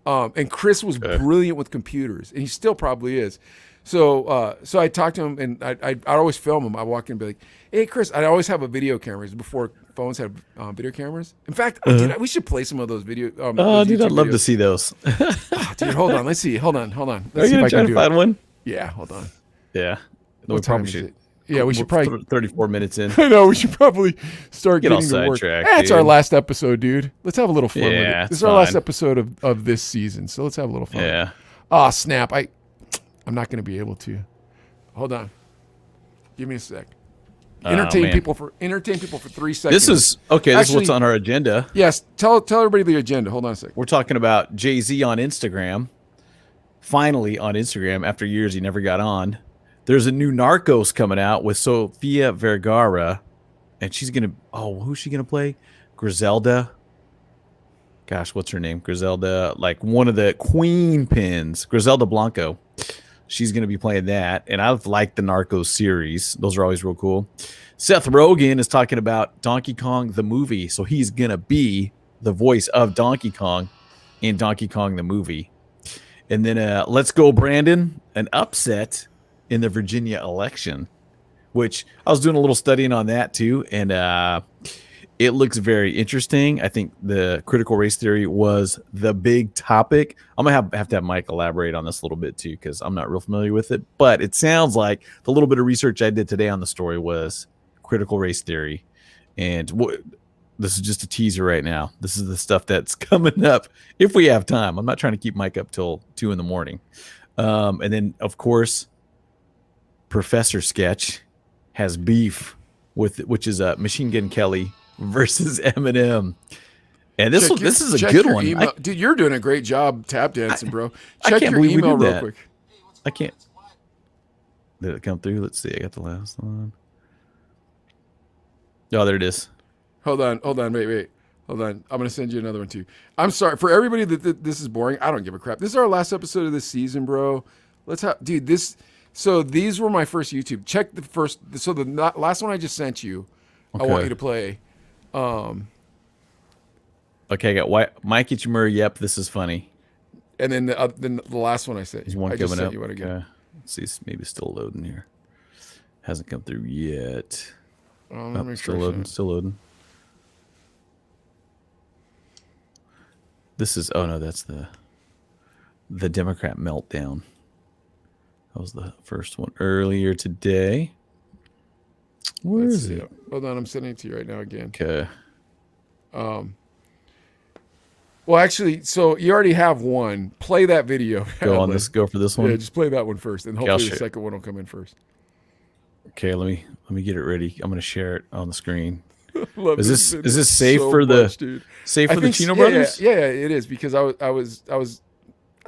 And Chris was brilliant with computers, and he still probably is. So I talked to him, and I'd always film him. I walk in and be like, "Hey, Chris," I always have a video cameras before phones had video cameras. In fact, dude, we should play some of those video. Oh, dude, I'd love to see those. Dude, hold on. Let's see. Hold on. Are you gonna try to find one? Yeah, hold on. Yeah, no, What we probably time is should. it? Yeah, we should probably. 34 minutes in. I know we should probably start Get all getting to work. sidetracked, It's our dude. last episode, dude. Let's have a little fun with Yeah, it. This it's is our last fine. episode of this season, so let's have a little fun. Yeah. Oh snap! I'm not going to be able to. Hold on. Give me a sec. Entertain man. people for 3 seconds. This is okay. This is what's Actually- on our agenda. Yes. Tell everybody the agenda. Hold on a sec. We're talking about Jay-Z on Instagram. Finally on Instagram after years he never got on. There's a new Narcos coming out with Sofia Vergara, and she's gonna. Oh, who's she gonna play? Griselda. Gosh, what's her name? Griselda, like one of the queen pins. Griselda Blanco. She's gonna be playing that, and I've liked the Narcos series. Those are always real cool. Seth Rogen is talking about Donkey Kong the movie, so he's gonna be the voice of Donkey Kong in Donkey Kong the movie. And then Let's Go Brandon, an upset in the Virginia election, which I was doing a little studying on that too, and it looks very interesting. I think the critical race theory was the big topic. I'm gonna have to have Mike elaborate on this a little bit too, because I'm not real familiar with it. But it sounds like the little bit of research I did today on the story was critical race theory, and this is just a teaser right now. This is the stuff that's coming up if we have time. I'm not trying to keep Mike up till 2 a.m. And then, of course, Professor Sketch has beef with, which is Machine Gun Kelly versus Eminem. And this is a check good your one. email. Dude, you're doing a great job tap dancing, bro. I Check can't your believe we email did real that. quick. I can't. Did it come through? Let's see. I got the last one. Oh, there it is. Hold on, wait. Hold on. I'm gonna send you another one too. I'm sorry for everybody that this is boring. I don't give a crap. This is our last episode of this season, bro. Let's have, dude. This. So these were my first YouTube. Check the first. So the last one I just sent you. I want Okay. you to play. Okay, I got Mike Ichimura. Yep, this is funny. And then the last one I sent There's you. one I just coming sent up. you one again. Okay. Let's see. Maybe it's still loading here. Hasn't come through yet. Let me Oh, make still sure I loading. sent it. Still loading. This is. Oh no, that's the Democrat meltdown. That was the first one earlier today. Where Let's is see. it? Hold on, I'm sending it to you right now again. Okay. Well, actually, so you already have one. Play that video. Go on this. Go for this one. Yeah, just play that one first, and I'll hopefully the share. second one will come in first. Okay, let me get it ready. I'm gonna share it on the screen. Love Is this video safe so for the much, dude. safe I for the think Chino yeah, brothers? Yeah, it is because I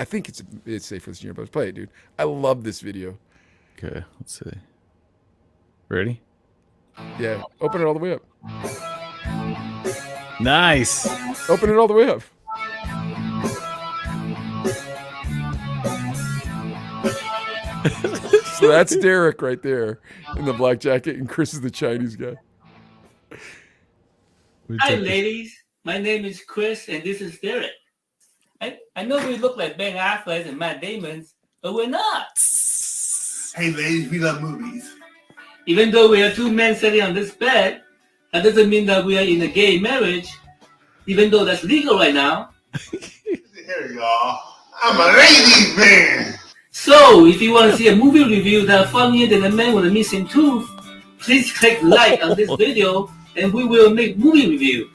think it's safe for the Chino brothers. Play it, dude. I love this video. Okay, let's see. Ready? Yeah, open it all the way up. Nice. Open it all the way up. So that's Derek right there in the black jacket, and Chris is the Chinese guy. Hi, ladies. My name is Chris, and this is Derek. I know we look like Ben Affleck and Matt Damon, but we're not. Hey, ladies, we love movies. Even though we are two men sitting on this bed, that doesn't mean that we are in a gay marriage, even though that's legal right now. Here you are. I'm a ladies' man. So, if you want to see a movie review that's funnier than a man with a missing tooth, please click like on this video, and we will make movie reviews.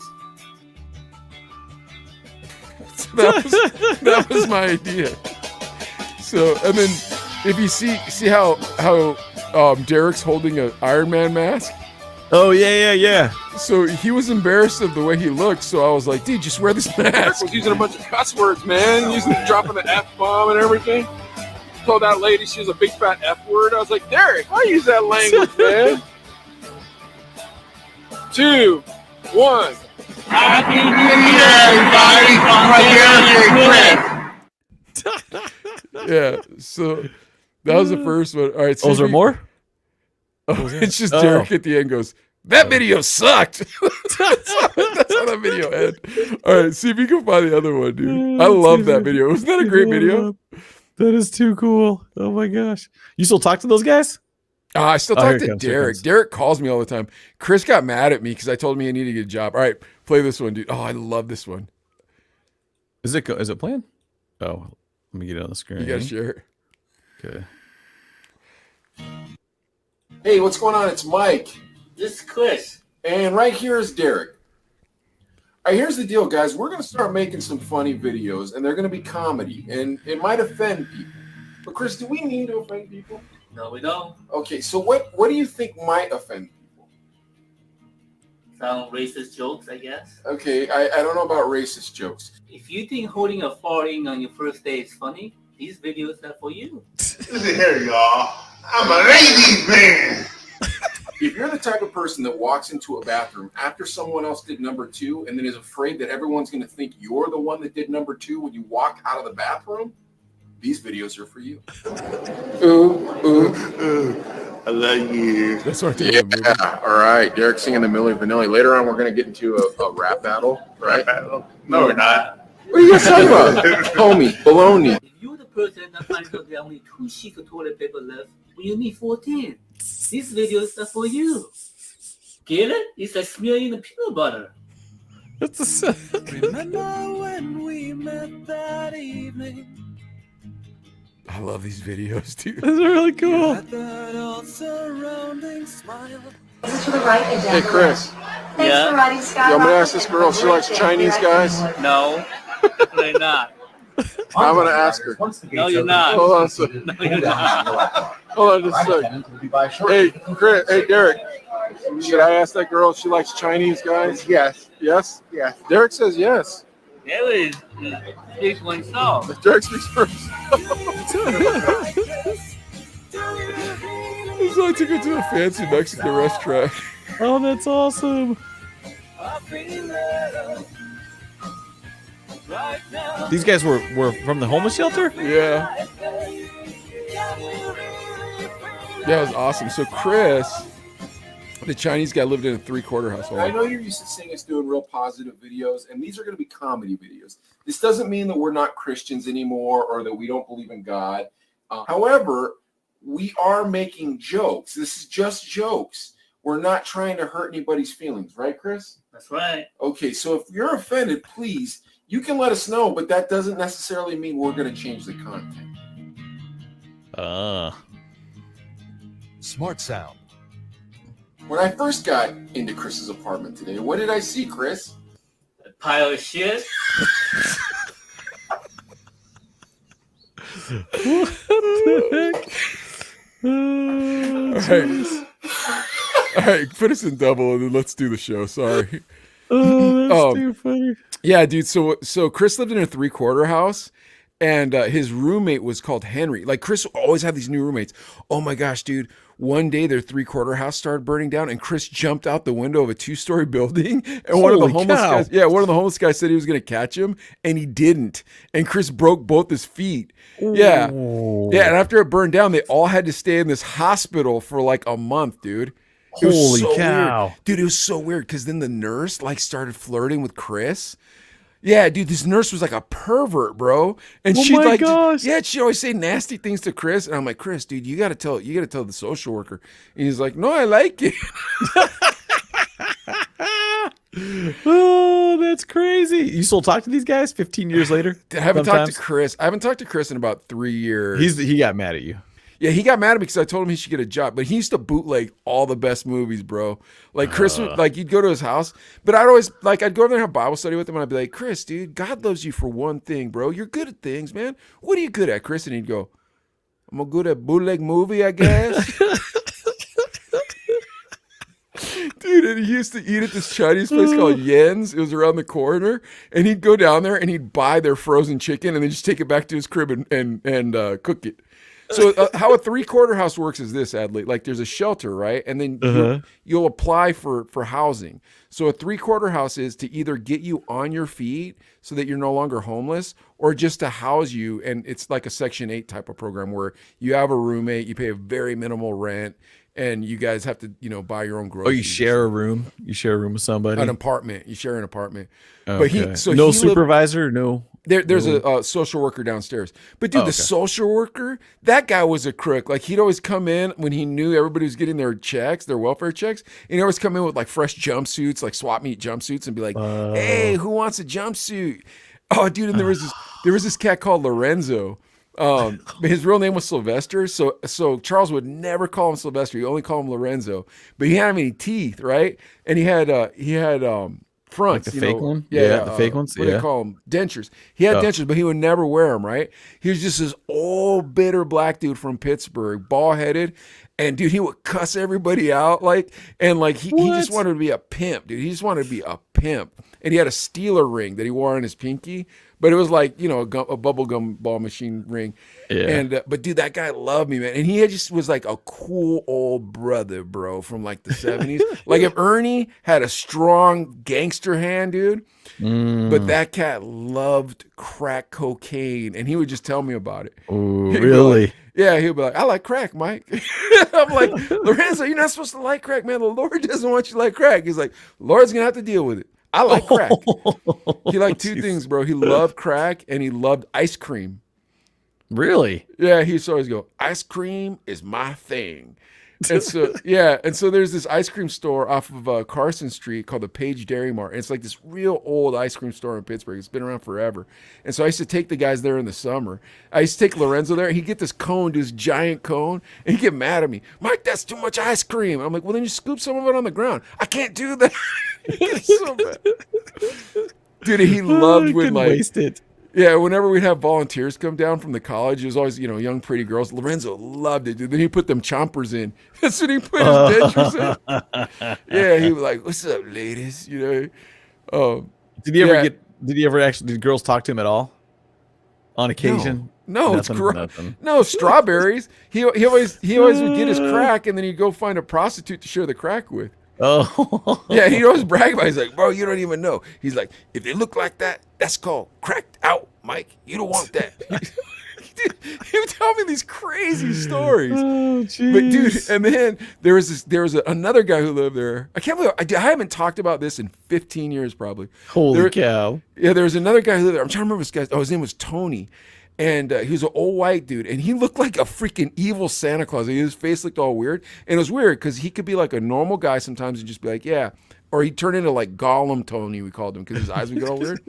So that was my idea. So, and then if you see how Derek's holding an Iron Man mask. Oh yeah. So he was embarrassed of the way he looked. So I was like, dude, just wear this mask. Was using a bunch of cuss words, man. Dropping the F-bomb and everything. Told that lady she was a big fat F-word. I was like, Derek, why use that language, man? 2, 1. Happy New Year, everybody! Yeah. So that was the first one. All right. So Oh, is there more? Oh, it's just Oh. Derek at the end goes, That video sucked. That's how that video ended. All right, see if you can find the other one, dude. I love that video. Wasn't that a great video? That is too cool. Oh my gosh. You still talk to those guys? I still talk to Derek. Derek calls me all the time. Chris got mad at me because I told him he needed to get a job. All right, play this one, dude. Oh, I love this one. Is it playing? Oh, let me get it on the screen. You gotta share it. Okay. Hey, what's going on? It's Mike. This is Chris. And right here is Derek. All right, here's the deal, guys. We're going to start making some funny videos, and they're going to be comedy, and it might offend people. But, Chris, do we need to offend people? No, we don't. Okay, so what do you think might offend people? Some racist jokes, I guess. Okay, I don't know about racist jokes. If you think holding a farting on your first day is funny, these videos are for you. Listen here, y'all. I'm a ladies' man. If you're the type of person that walks into a bathroom after someone else did number 2 and then is afraid that everyone's going to think you're the one that did number 2 when you walk out of the bathroom, these videos are for you. Ooh. I love you. That's what yeah. All right. Derek singing the Milli Vanilli. Later on, we're going to get into a rap battle, right? No, we're not. What are you guys talking about? Homie, baloney. If you're the person that finds out there are only 2 sheets of toilet paper left when you need 14, these videos are for you. Get it? It's like smearing the peanut butter. Remember when we met that evening? I love these videos, dude. Those are really cool. That all surrounding smile. To the right and down Hey, the Chris. left. Thanks for riding Sky. I'm going to ask this girl if she likes Chinese guys. No, definitely not. I'm going to ask her. No, you're not. Hold on a second. No, you're not. Hold on just a second. Hey, Chris. Hey, Derek. Should I ask that girl if she likes Chinese guys? Yes. Yes? Yes. Derek says yes. There is speaks for himself. Derek speaks for himself. It's like to go to a fancy Mexican restaurant. Oh, that's awesome. These guys were from the homeless shelter? Yeah. That was awesome. So Chris, the Chinese guy, lived in a 3/4 household. I know you're used to seeing us doing real positive videos, and these are going to be comedy videos. This doesn't mean that we're not Christians anymore or that we don't believe in God. However, we are making jokes. This is just jokes. We're not trying to hurt anybody's feelings, right, Chris? That's right. Okay, so if you're offended, please, you can let us know, but that doesn't necessarily mean we're going to change the content. Smart sound. When I first got into Chris's apartment today, what did I see, Chris? A pile of shit. What the heck? All right, put us in double and then let's do the show. Sorry. Oh, that's too funny. Yeah, dude. So Chris lived in a 3/4 house, and his roommate was called Henry. Like Chris always had these new roommates. Oh my gosh, dude. One day their 3/4 house started burning down, and Chris jumped out the window of a 2-story building. And one of the homeless guys said he was going to catch him, and he didn't. And Chris broke both his feet. Yeah. Yeah. And after it burned down, they all had to stay in this hospital for like a month, dude. It was Holy so cow. weird. Dude, it was so weird because then the nurse like started flirting with Chris. Yeah, dude, this nurse was like a pervert, bro. And Oh she'd my like, gosh. yeah, she'd always say nasty things to Chris. And I'm like, Chris, dude, you gotta tell the social worker. And he's like, no, I like it. Oh, that's crazy. You still talk to these guys 15 years later? I haven't talked Sometimes? to Chris. I haven't talked to Chris in about 3 years. He got mad at you. Yeah, he got mad at me because I told him he should get a job. But he used to bootleg all the best movies, bro. Like Chris, like you'd go to his house, but I'd always I'd go over there and have Bible study with him, and I'd be like, Chris, dude, God loves you for one thing, bro. You're good at things, man. What are you good at, Chris? And he'd go, I'm good at bootleg movie, I guess. Dude, and he used to eat at this Chinese place called Yen's. It was around the corner, and he'd go down there and he'd buy their frozen chicken and then just take it back to his crib and cook it. So how a 3/4 house works is this, Adley. Like there's a shelter, right? And then you'll apply for housing. So a 3/4 house is to either get you on your feet so that you're no longer homeless, or just to house you. And it's like a Section 8 type of program where you have a roommate, you pay a very minimal rent, and you guys have to, buy your own Oh, groceries. you share a room? You share a room with somebody? An apartment. You share an apartment. Okay. But he no lived, supervisor? No. there's a social worker downstairs. But dude, the social worker, that guy was a crook. Like he'd always come in when he knew everybody was getting their checks, their welfare checks, and he'd always come in with like fresh jumpsuits, like swap meet jumpsuits, and be like, "Hey, who wants a jumpsuit?" Oh, dude, and there was this cat called Lorenzo. His real name was Sylvester. So Charles would never call him Sylvester. He only called him Lorenzo. But he didn't have any teeth, right? And he had fronts, like the fake one? Yeah, the fake ones. What do they call them? Dentures. He had dentures, but he would never wear them, right? He was just this old bitter black dude from Pittsburgh, bald headed. And dude, he would cuss everybody out, he just wanted to be a pimp, dude. He just wanted to be a pimp. And he had a Steeler ring that he wore on his pinky, but it was like, a bubblegum ball machine ring. Yeah. And but dude, that guy loved me, man. And he just was like a cool old brother, bro, from like the 70s. Like if Ernie had a strong gangster hand, dude. But that cat loved crack cocaine, and he would just tell me about it. Oh, really? He'd be like, "I like crack, Mike." I'm like, "Lorenzo, you're not supposed to like crack, man. The Lord doesn't want you to like crack." He's like, "Lord's gonna have to deal with it." I like crack. He liked two things, bro. He loved crack and he loved ice cream. Really? Yeah, he used to always go, "Ice cream is my thing." And so, there's this ice cream store off of Carson Street called the Page Dairy Mart. And it's like this real old ice cream store in Pittsburgh. It's been around forever. And so I used to take the guys there in the summer. I used to take Lorenzo there. He'd get this cone, this giant cone, and he'd get mad at me. "Mike, that's too much ice cream." I'm like, "Well, then you scoop some of it on the ground." "I can't do that." It's so bad. Dude, he loved when waste it. Yeah, whenever we'd have volunteers come down from the college, it was always, young, pretty girls. Lorenzo loved it, dude. Then he put them chompers in. That's when he put his dentures in. Yeah, he was like, "What's up, ladies?" Did he ever actually, did girls talk to him at all? On occasion? No, Nothing, it's gross. nothing. No, strawberries. He always would get his crack, and then he'd go find a prostitute to share the crack with. Oh. Yeah, he always brag about it. He's like, "Bro, you don't even know." He's like, "If they look like that, that's called cracked out, Mike. You don't want that." He would tell me these crazy stories. Oh, jeez. But dude, and then there was another guy who lived there. I can't believe I haven't talked about this in 15 years probably. Holy cow. Yeah, there was another guy who lived there. I'm trying to remember this guy. Oh, his name was Tony. And he was an old white dude, and he looked like a freaking evil Santa Claus. His face looked all weird, and it was weird because he could be like a normal guy sometimes and just be like, "Yeah," or he'd turn into like Gollum Tony, we called him, because his eyes would get all weird.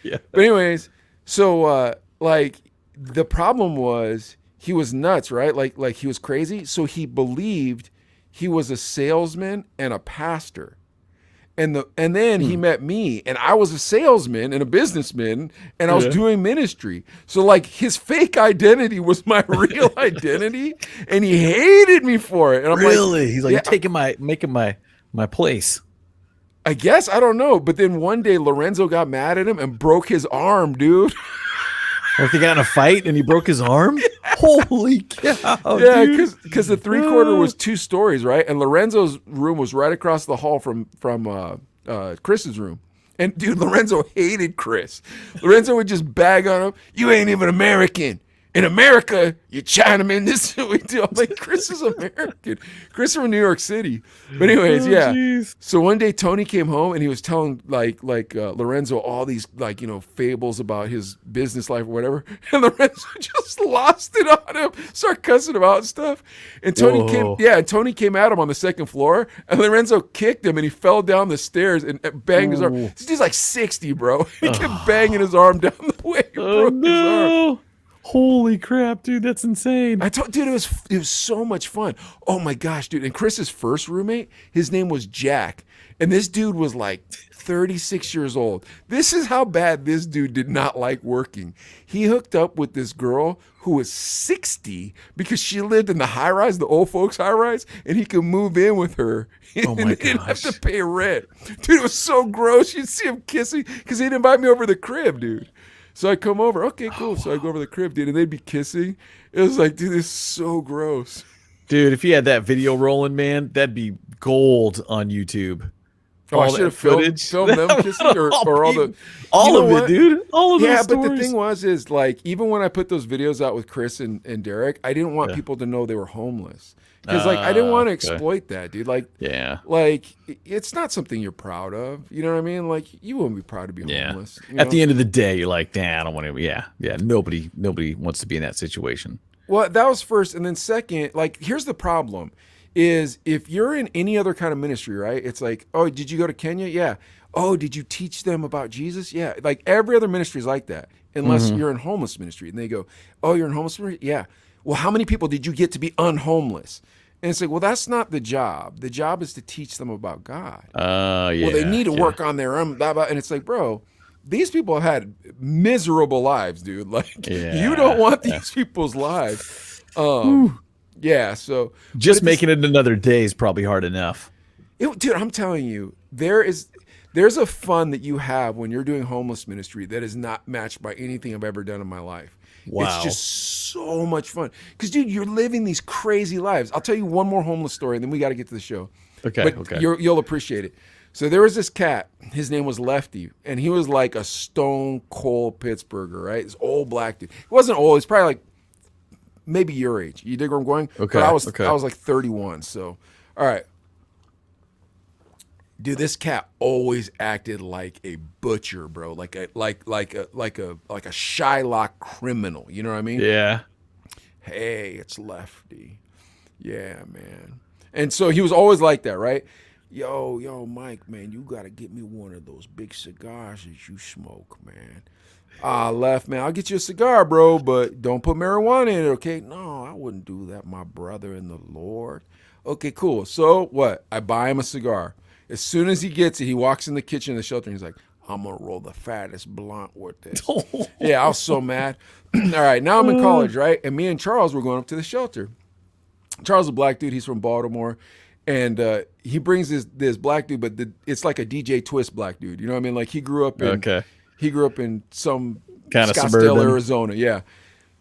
Yeah. But anyways, so the problem was he was nuts, right? Like he was crazy. So he believed he was a salesman and a pastor. And then he met me, and I was a salesman and a businessman, and I was doing ministry. So like his fake identity was my real identity, and he hated me for it. And I'm really? like, he's like, "You're making my place." I guess, I don't know. But then one day Lorenzo got mad at him and broke his arm, dude. Like they got in a fight and he broke his arm? Holy cow. Yeah, because the 3/4 was 2 stories, right? And Lorenzo's room was right across the hall from Chris's room. And dude, Lorenzo hated Chris. Lorenzo would just bag on him. "You ain't even American. In America, you Chinaman." This is what we do. I'm like, Chris is American. Chris from New York City. But anyways, Geez. So one day Tony came home and he was telling Lorenzo all these fables about his business life or whatever. And Lorenzo just lost it on him, started cussing him out and stuff. And Tony came at him on the 2nd floor, and Lorenzo kicked him and he fell down the stairs and banged his arm. This dude's like 60, bro. He kept banging his arm down the way. He broke his arm. Holy crap, dude, that's insane. Dude, it was so much fun. Oh my gosh, dude. And Chris's first roommate, his name was Jack. And this dude was like 36 years old. This is how bad this dude did not like working. He hooked up with this girl who was 60 because she lived in the high rise, the old folks high rise, and he could move in with her. Oh my and he didn't have to pay rent. Dude, it was so gross. You'd see him kissing because he'd invite me over to the crib, dude. So I come over, okay, cool. So I go over to the crib, dude, and they'd be kissing. It was like, dude, this is so gross. Dude, if you had that video rolling, man, that'd be gold on YouTube. Oh, I all should have that filmed footage. them kissing or all the all You know of what? it, dude. All of those yeah. But stories. the thing is like even when I put those videos out with Chris and Derek, I didn't want Yeah. people to know they were homeless because like I didn't want to exploit that, dude. Like it's not something you're proud of. You know what I mean? Like you wouldn't be proud to be homeless. At the end of the day, you're like, damn, I don't want to. Yeah. Nobody wants to be in that situation. Well, that was first, and then second, like here's the problem. Is if you're in any other kind of ministry, right? It's like, oh, did you go to Kenya? Yeah. Oh, did you teach them about Jesus? Yeah. Like every other ministry is like that, unless you're in homeless ministry. And they go, oh, you're in homeless ministry? Yeah. Well, how many people did you get to be unhomeless? And it's like, well, that's not the job. The job is to teach them about God. Yeah. Well, they need to work on their own, blah, blah. And it's like, bro, these people have had miserable lives, dude. Like you don't want these people's lives. Yeah, so just making it another day is probably hard enough. Dude, I'm telling you, there's a fun that you have when you're doing homeless ministry that is not matched by anything I've ever done in my life. Wow. It's just so much fun. Because, dude, you're living these crazy lives. I'll tell you one more homeless story, and then we got to get to the show. Okay. You'll appreciate it. So there was this cat. His name was Lefty, and he was like a stone cold Pittsburgher, right? This old black dude. He wasn't old. He's probably like maybe your age. You dig where I'm going? Okay. But I was like 31. So, all right. Dude, this cat always acted like a butcher, bro. Like a Shylock criminal. You know what I mean? Yeah. Hey, it's Lefty. Yeah, man. And so he was always like that, right? Yo, Mike, man, you gotta get me one of those big cigars that you smoke, man. Left, man, I'll get you a cigar, bro, but don't put marijuana in it, okay? No, I wouldn't do that, my brother in the Lord. Okay, cool. So what? I buy him a cigar. As soon as he gets it, he walks in the kitchen of the shelter and he's like, I'm gonna roll the fattest blunt with this. Yeah, I was so mad. All right, now I'm in college, right? And me and Charles were going up to the shelter. Charles is a black dude. He's from Baltimore. And he brings this black dude, but it's like a DJ Twist black dude. You know what I mean? Like he grew up in some kind of Scottsdale, suburban Arizona. Yeah.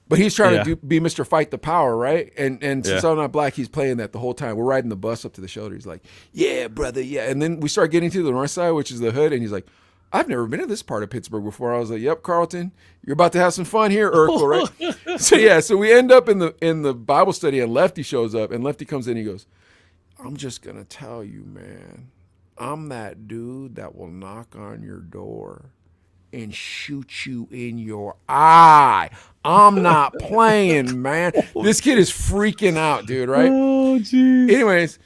But he's trying to be Mr. Fight the Power, right? And since I'm not black, he's playing that the whole time. We're riding the bus up to the shelter. He's like, yeah, brother, yeah. And then we start getting to the north side, which is the hood. And he's like, I've never been to this part of Pittsburgh before. I was like, yep, Carlton, you're about to have some fun here, Urkel, right? So we end up in the Bible study, and Lefty shows up. And Lefty comes in, he goes, I'm just going to tell you, man, I'm that dude that will knock on your door and shoot you in your eye. I'm not playing, man. This kid is freaking out, dude, right? Oh, jeez. Anyways,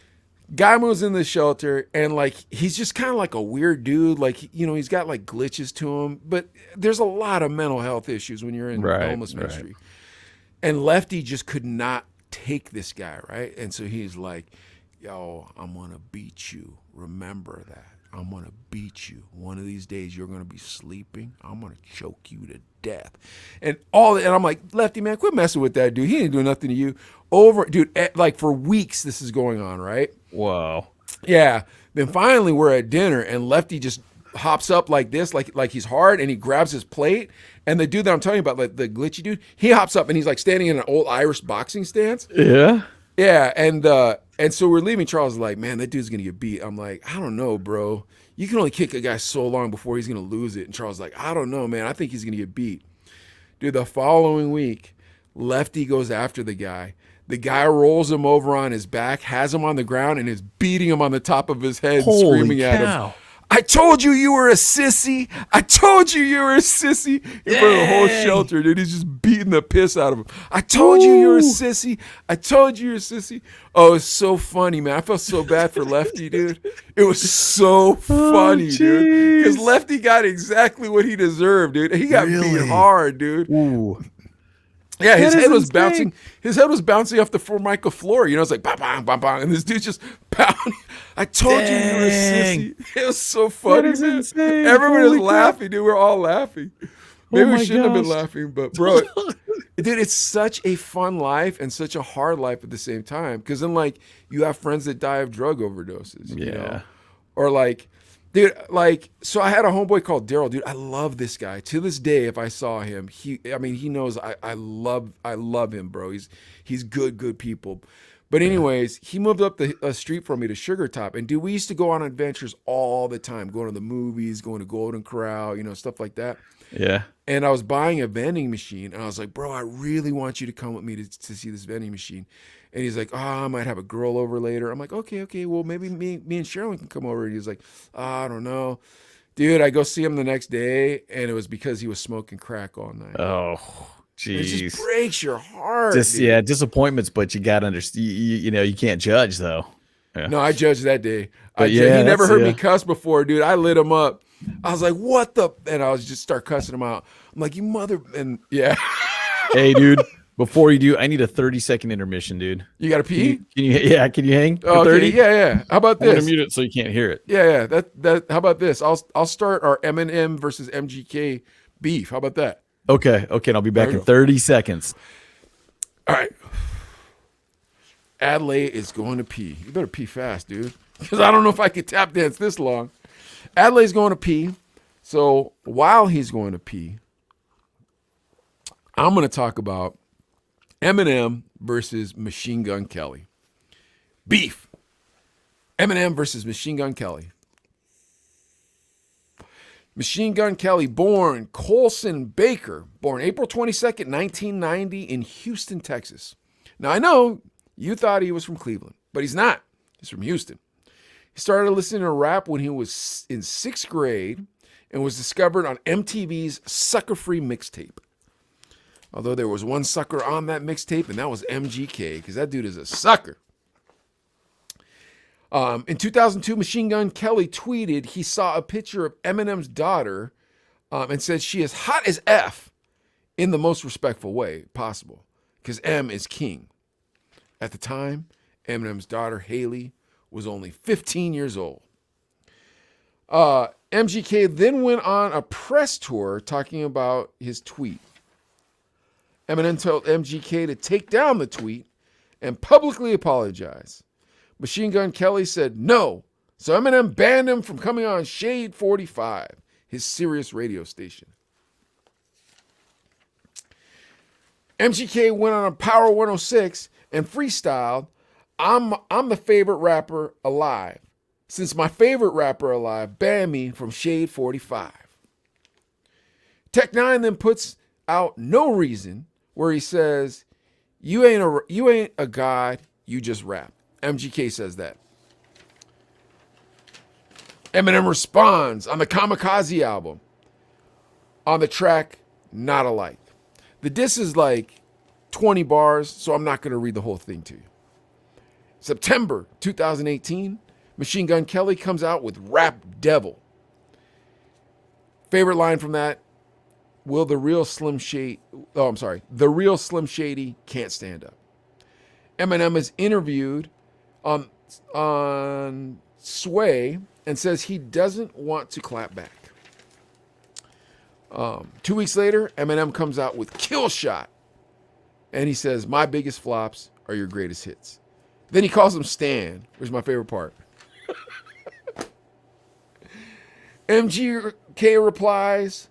guy moves in the shelter, and like he's just kind of like a weird dude. Like, you know, he's got like glitches to him, but there's a lot of mental health issues when you're in homeless ministry. And Lefty just could not take this guy, right? And so he's like, yo, I'm going to beat you. Remember that. I'm going to beat you. One of these days, you're going to be sleeping. I'm going to choke you to death. And I'm like, Lefty, man, quit messing with that dude. He ain't doing nothing to you. Like for weeks, this is going on, right? Whoa. Yeah. Then finally, we're at dinner, and Lefty just hops up like this, like he's hard, and he grabs his plate. And the dude that I'm telling you about, like the glitchy dude, he hops up, and he's like standing in an old Irish boxing stance. Yeah. Yeah, and so we're leaving. Charles is like, man, that dude's gonna get beat. I'm like, I don't know, bro. You can only kick a guy so long before he's gonna lose it. And Charles is like, I don't know, man. I think he's gonna get beat. Dude, the following week, Lefty goes after the guy. The guy rolls him over on his back, has him on the ground, and is beating him on the top of his head, and screaming at him. I told you were a sissy. I told you were a sissy. In front of the whole shelter, dude. He's just beating the piss out of him. I told you were a sissy. I told you were a sissy. Oh, it's so funny, man. I felt so bad for Lefty, dude. It was so funny, dude. Because Lefty got exactly what he deserved, dude. He got beat hard, dude. Ooh. Yeah, his head was bouncing. His head was bouncing off the Formica floor. You know, it's like bang, bang, bang, bang, and this dude's just pounding. I told you were a sissy. It was so funny, man. Insane. Everybody was laughing, dude. We're all laughing. Maybe we shouldn't have been laughing, but bro, dude, it's such a fun life and such a hard life at the same time. Because then, like, you have friends that die of drug overdoses. You know? Or like. Dude, like, so I had a homeboy called Daryl. Dude, I love this guy. To this day, if I saw him, he knows I love him, bro. He's good people. But anyways, he moved up the street from me to Sugar Top. And dude, we used to go on adventures all the time, going to the movies, going to Golden Corral, stuff like that. Yeah. And I was buying a vending machine. And I was like, bro, I really want you to come with me to see this vending machine. And he's like, I might have a girl over later. I'm like, okay. Well, maybe me and Sherilyn can come over. And he's like, I don't know. Dude, I go see him the next day. And it was because he was smoking crack all night. Oh, jeez. It just breaks your heart. Disappointments, but you got to understand, you can't judge though. Yeah. No, I judged that day. He yeah, never heard me cuss before, dude. I lit him up. I was like, what the? And I was just start cussing him out. I'm like, you mother. And yeah. Hey, dude, before you do, I need a 30-second intermission, dude. You got to pee? Can you hang for okay, 30? Yeah. How about I'm going this? to mute it so you can't hear it. Yeah. That. How about this? I'll start our Eminem versus MGK beef. How about that? Okay. And I'll be back in 30 seconds. All right. Adelaide is going to pee. You better pee fast, dude. Because I don't know if I could tap dance this long. Adelaide's going to pee. So while he's going to pee, I'm going to talk about Eminem versus Machine Gun Kelly. Beef. Eminem versus Machine Gun Kelly. Machine Gun Kelly, born Colson Baker, born April 22nd, 1990 in Houston, Texas. Now, I know you thought he was from Cleveland, but he's not. He's from Houston. He started listening to rap when he was in 6th grade and was discovered on MTV's Sucker Free mixtape. Although there was one sucker on that mixtape, and that was MGK, because that dude is a sucker. In 2002, Machine Gun Kelly tweeted he saw a picture of Eminem's daughter and said she is hot as F in the most respectful way possible because M is king. At the time, Eminem's daughter, Haley, was only 15 years old. MGK then went on a press tour talking about his tweet. Eminem told MGK to take down the tweet and publicly apologize. Machine Gun Kelly said no, so Eminem banned him from coming on Shade 45, his Sirius radio station. MGK went on a Power 106 and freestyled, I'm the favorite rapper alive, since my favorite rapper alive banned me from Shade 45. Tech Nine then puts out No Reason, where he says, you ain't a god, you just rap. MGK says that. Eminem responds on the Kamikaze album on the track Not Alike. The diss is like 20 bars, so I'm not going to read the whole thing to you. September 2018, Machine Gun Kelly comes out with Rap Devil. Favorite line from that, the real Slim Shady can't stand up. Eminem is interviewed on Sway and says he doesn't want to clap back. 2 weeks later, Eminem comes out with Kill Shot. And he says, my biggest flops are your greatest hits. Then he calls him Stan, which is my favorite part. MGK replies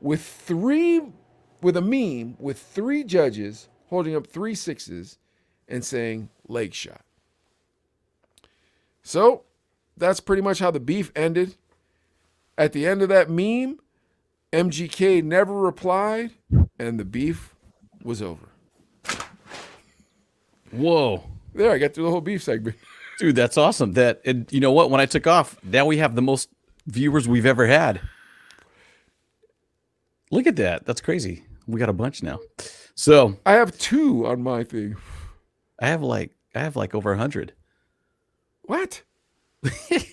with a meme with 3 judges holding up 3 sixes and saying leg shot. So that's pretty much how the beef ended. At the end of that meme, MGK never replied and the beef was over. Whoa. There, I got through the whole beef segment. Dude, that's awesome. And you know what? When I took off, now we have the most viewers we've ever had. Look at that. That's crazy. We got a bunch now. So I have 2 on my thing. I have like over 100. What?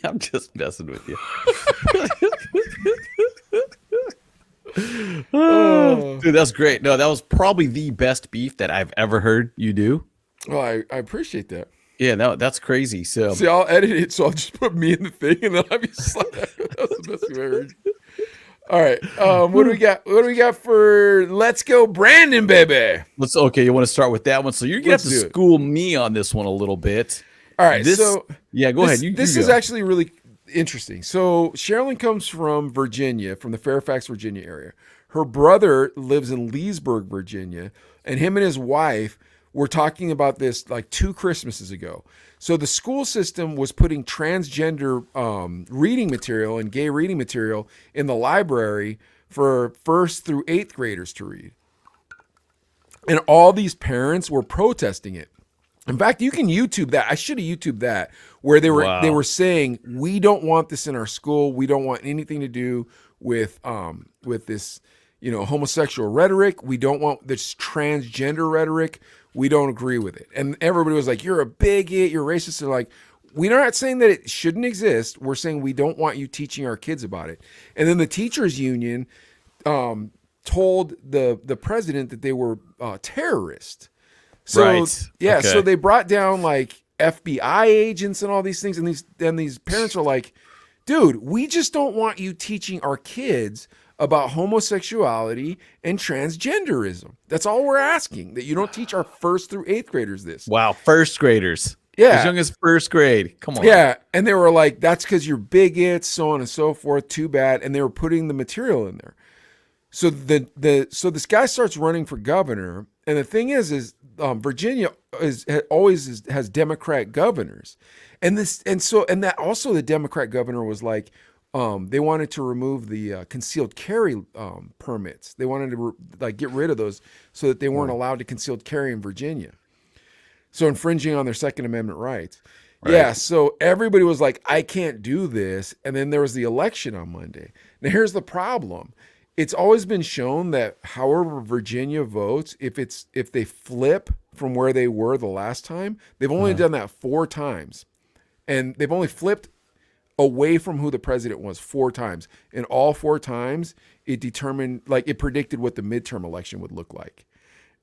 I'm just messing with you. Dude, that's great. No, that was probably the best beef that I've ever heard you do. Well, I appreciate that. Yeah, no, that's crazy. So see, I'll edit it, so I'll just put me in the thing, and then I'll be like, that was the best thing I've ever heard. All right, what do we got? What do we got for Let's Go Brandon, baby? Okay, you want to start with that one? So you're gonna have to school me on this one a little bit. All right, go ahead. This is actually really interesting. So Sherilyn comes from Virginia, from the Fairfax, Virginia area. Her brother lives in Leesburg, Virginia, and him and his wife were talking about this like 2 Christmases ago. So the school system was putting transgender reading material and gay reading material in the library for 1st through 8th graders to read. And all these parents were protesting it. In fact, you can YouTube that. I should have YouTubed that, where they were saying, we don't want this in our school. We don't want anything to do with this, homosexual rhetoric. We don't want this transgender rhetoric. We don't agree with it. And everybody was like, you're a bigot, you're racist. They're like, we're not saying that it shouldn't exist. We're saying we don't want you teaching our kids about it. And then the teachers union told the president that they were terrorists. So right. Yeah, okay. so they brought down like FBI agents and all these things, and these parents are like, dude, we just don't want you teaching our kids about homosexuality and transgenderism. That's all we're asking, that you don't teach our 1st through 8th graders this. Wow, 1st graders. Yeah. As young as 1st grade. Come on. Yeah, and they were like, that's because you're bigots, so on and so forth, too bad. And they were putting the material in there. So so this guy starts running for governor, and the thing is Virginia has Democrat governors, and that also the Democrat governor was like, they wanted to remove the concealed carry permits. They wanted to get rid of those so that they weren't allowed to concealed carry in Virginia. So infringing on their Second Amendment rights. Right. Yeah, so everybody was like, I can't do this, and then there was the election on Monday. Now here's the problem. It's always been shown that however Virginia votes, if they flip from where they were the last time, they've only done that 4 times. And they've only flipped away from who the president was 4 times. And all 4 times it predicted what the midterm election would look like.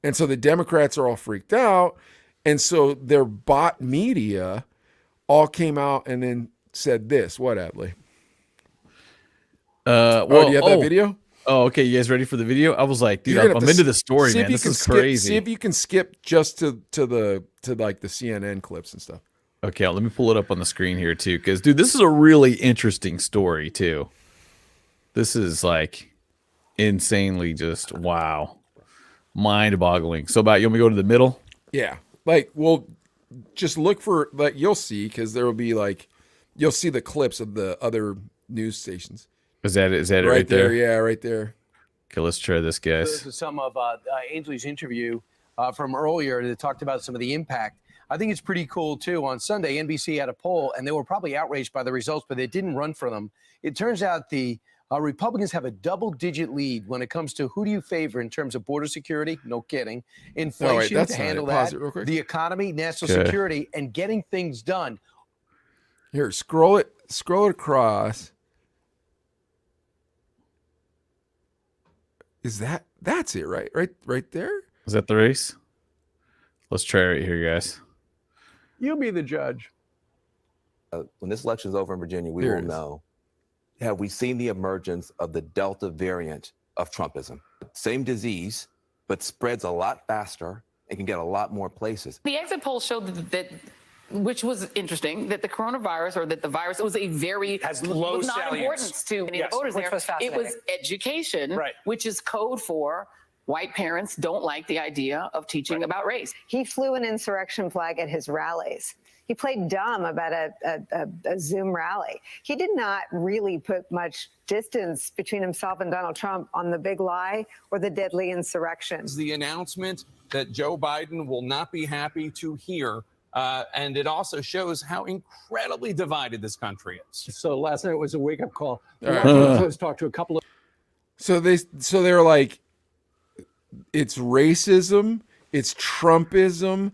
And so the Democrats are all freaked out. And so their bot media all came out and then said this. What, Adley? Do you have that video? Oh, okay. You guys ready for the video? I was like, dude, I'm into the story, man. This is crazy. See if you can skip just to the CNN clips and stuff. Okay, let me pull it up on the screen here too, because dude, this is a really interesting story too. This is like insanely just wow, mind-boggling. So you want me to go to the middle? Yeah, just look for you'll see, because there will be you'll see the clips of the other news stations. Is that it right there? Yeah, right there. Okay, let's try this, guys. This is some of Ainsley's interview from earlier that talked about some of the impact. I think it's pretty cool, too. On Sunday, NBC had a poll, and they were probably outraged by the results, but they didn't run for them. It turns out the Republicans have a double-digit lead when it comes to who do you favor in terms of border security, no kidding, inflation to handle that, the economy, national security, and getting things done. Here, scroll it across. That's it, right there? Is that the race? Let's try right here, guys. You be the judge. When this election is over in Virginia, we will know. Have we seen the emergence of the Delta variant of Trumpism? Same disease, but spreads a lot faster and can get a lot more places. The exit polls showed that which was interesting, that the coronavirus, or that the virus, it was a very low was not importance to many voters there. It was education, which is code for white parents don't like the idea of teaching about race. He flew an insurrection flag at his rallies. He played dumb about a Zoom rally. He did not really put much distance between himself and Donald Trump on the big lie or the deadly insurrection. The announcement that Joe Biden will not be happy to hear. And it also shows how incredibly divided this country is. So last night was a wake-up call. Let's talk to a couple of. So they're like, it's racism, it's Trumpism,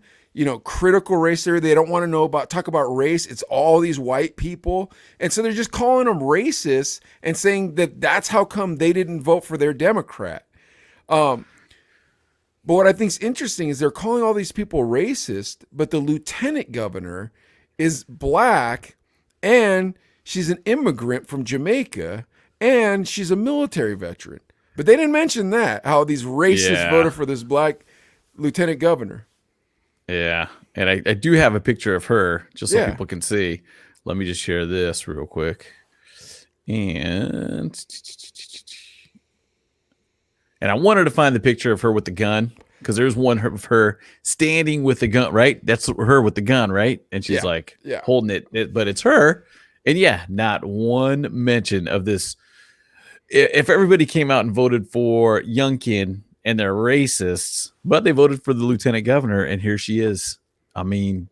critical race theory. They don't want to talk about race. It's all these white people. And so they're just calling them racist and saying that that's how come they didn't vote for their Democrat. But what I think is interesting is they're calling all these people racist, but the lieutenant governor is black, and she's an immigrant from Jamaica, and she's a military veteran. But they didn't mention that, how these racists voted for this black lieutenant governor. Yeah, and I do have a picture of her, just so people can see. Let me just share this real quick. And I wanted to find the picture of her with the gun. because there's one of her standing with the gun, right? That's her with the gun, right? And she's like holding it, but it's her. And not one mention of this. If everybody came out and voted for Youngkin and they're racists, but they voted for the lieutenant governor, and here she is. I mean,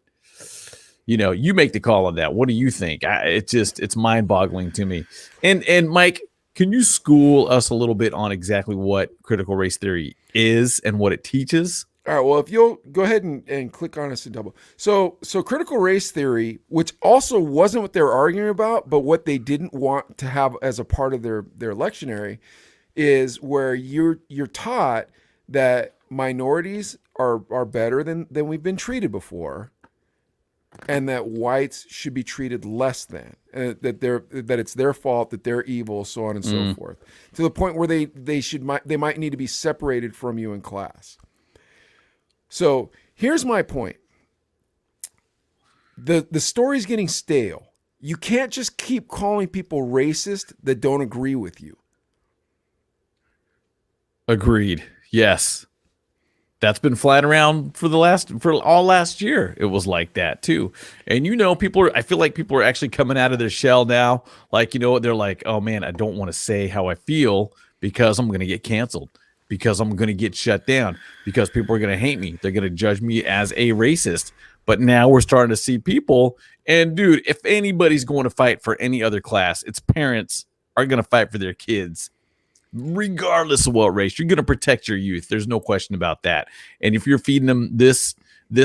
you make the call on that. What do you think? It's mind-boggling to me. And Mike, can you school us a little bit on exactly what critical race theory is and what it teaches? All right. Well, if you'll go ahead and click on us and double. So critical race theory, which also wasn't what they were arguing about, but what they didn't want to have as a part of their lectionary, is where you're taught that minorities are better than we've been treated before, and that whites should be treated less than, and that it's their fault, that they're evil, so on and so forth, to the point where they might need to be separated from you in class. So here's my point. The story's getting stale. You can't just keep calling people racist that don't agree with you. Agreed. Yes. That's been flying around for all last year. It was like that too. And I feel like people are actually coming out of their shell now. Like, they're like, oh man, I don't want to say how I feel because I'm going to get canceled, because I'm going to get shut down, because people are going to hate me. They're going to judge me as a racist. But now we're starting to see people. And dude, if anybody's going to fight for any other class, it's parents are going to fight for their kids, regardless of what race. You're going to protect your youth. There's no question about that. And if you're feeding them this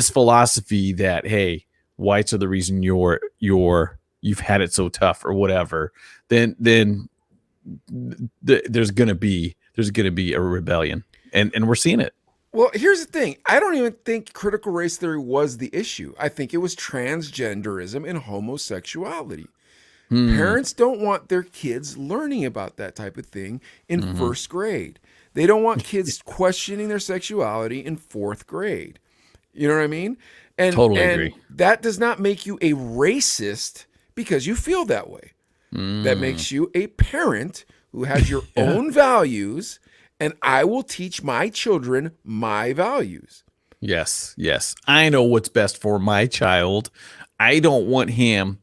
philosophy that, hey, whites are the reason you've had it so tough or whatever, then there's going to be a rebellion, and we're seeing it. Well, here's the thing. I don't even think critical race theory was the issue. I think it was transgenderism and homosexuality. Parents don't want their kids learning about that type of thing in first grade. They don't want kids questioning their sexuality in fourth grade. You know what I mean? And totally agree. That does not make you a racist because you feel that way. That makes you a parent who has your own values, and I will teach my children my values. Yes. I know what's best for my child. I don't want him,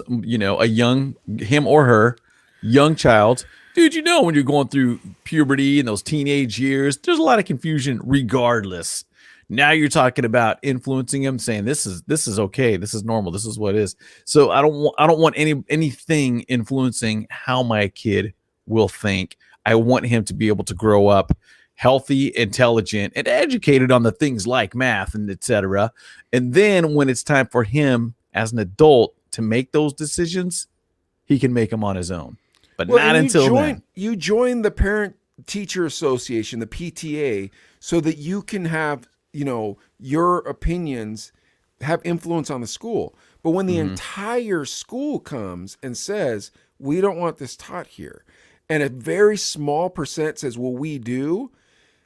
him or her, young child. Dude, when you're going through puberty and those teenage years, there's a lot of confusion regardless. Now you're talking about influencing him, saying this is okay, this is normal, this is what it is. So I don't want anything influencing how my kid will think. I want him to be able to grow up healthy, intelligent, and educated on the things like math and etc. And then when it's time for him as an adult to make those decisions, he can make them on his own. But not until then. You join the Parent Teacher Association, the PTA, so that you can have, your opinions have influence on the school. But when the entire school comes and says, we don't want this taught here, and a very small percent says, well, we do,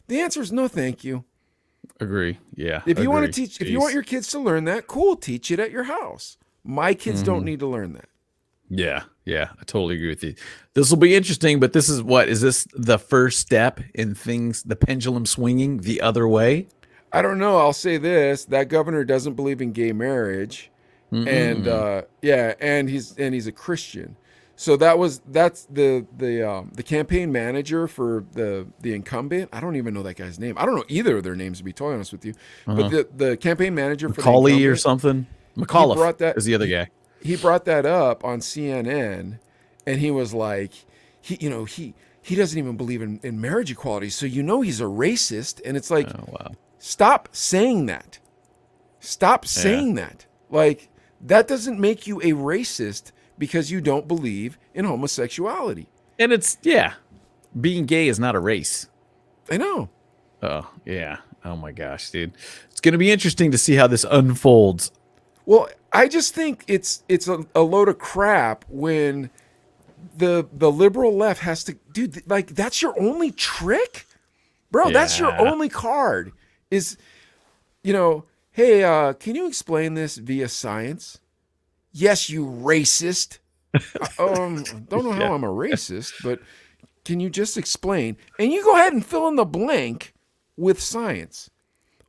the answer is no, thank you. Agree. Yeah. If you want to teach, if you want your kids to learn that, cool, teach it at your house. My kids don't need to learn that. Yeah. I totally agree with you. This will be interesting, but is this the first step in the pendulum swinging the other way? I don't know. I'll say this: that governor doesn't believe in gay marriage, and he's a Christian. So that's the campaign manager for the incumbent. I don't even know that guy's name. I don't know either of their names, to be totally honest with you. But the campaign manager for Macaulay or something. McAuliffe is the other guy. He brought that up on CNN, and he was like, he doesn't even believe in marriage equality. So he's a racist, and it's like, oh, wow. Stop saying that. Stop saying that. Like, that doesn't make you a racist because you don't believe in homosexuality. And being gay is not a race. I know. Oh, yeah. Oh my gosh, dude. It's going to be interesting to see how this unfolds. Well, I just think it's a load of crap when the liberal left has to, dude, like, that's your only trick? Bro, that's your only card is, hey, can you explain this via science? Yes, you racist. Don't know how I'm a racist, but can you just explain? And you go ahead and fill in the blank with science.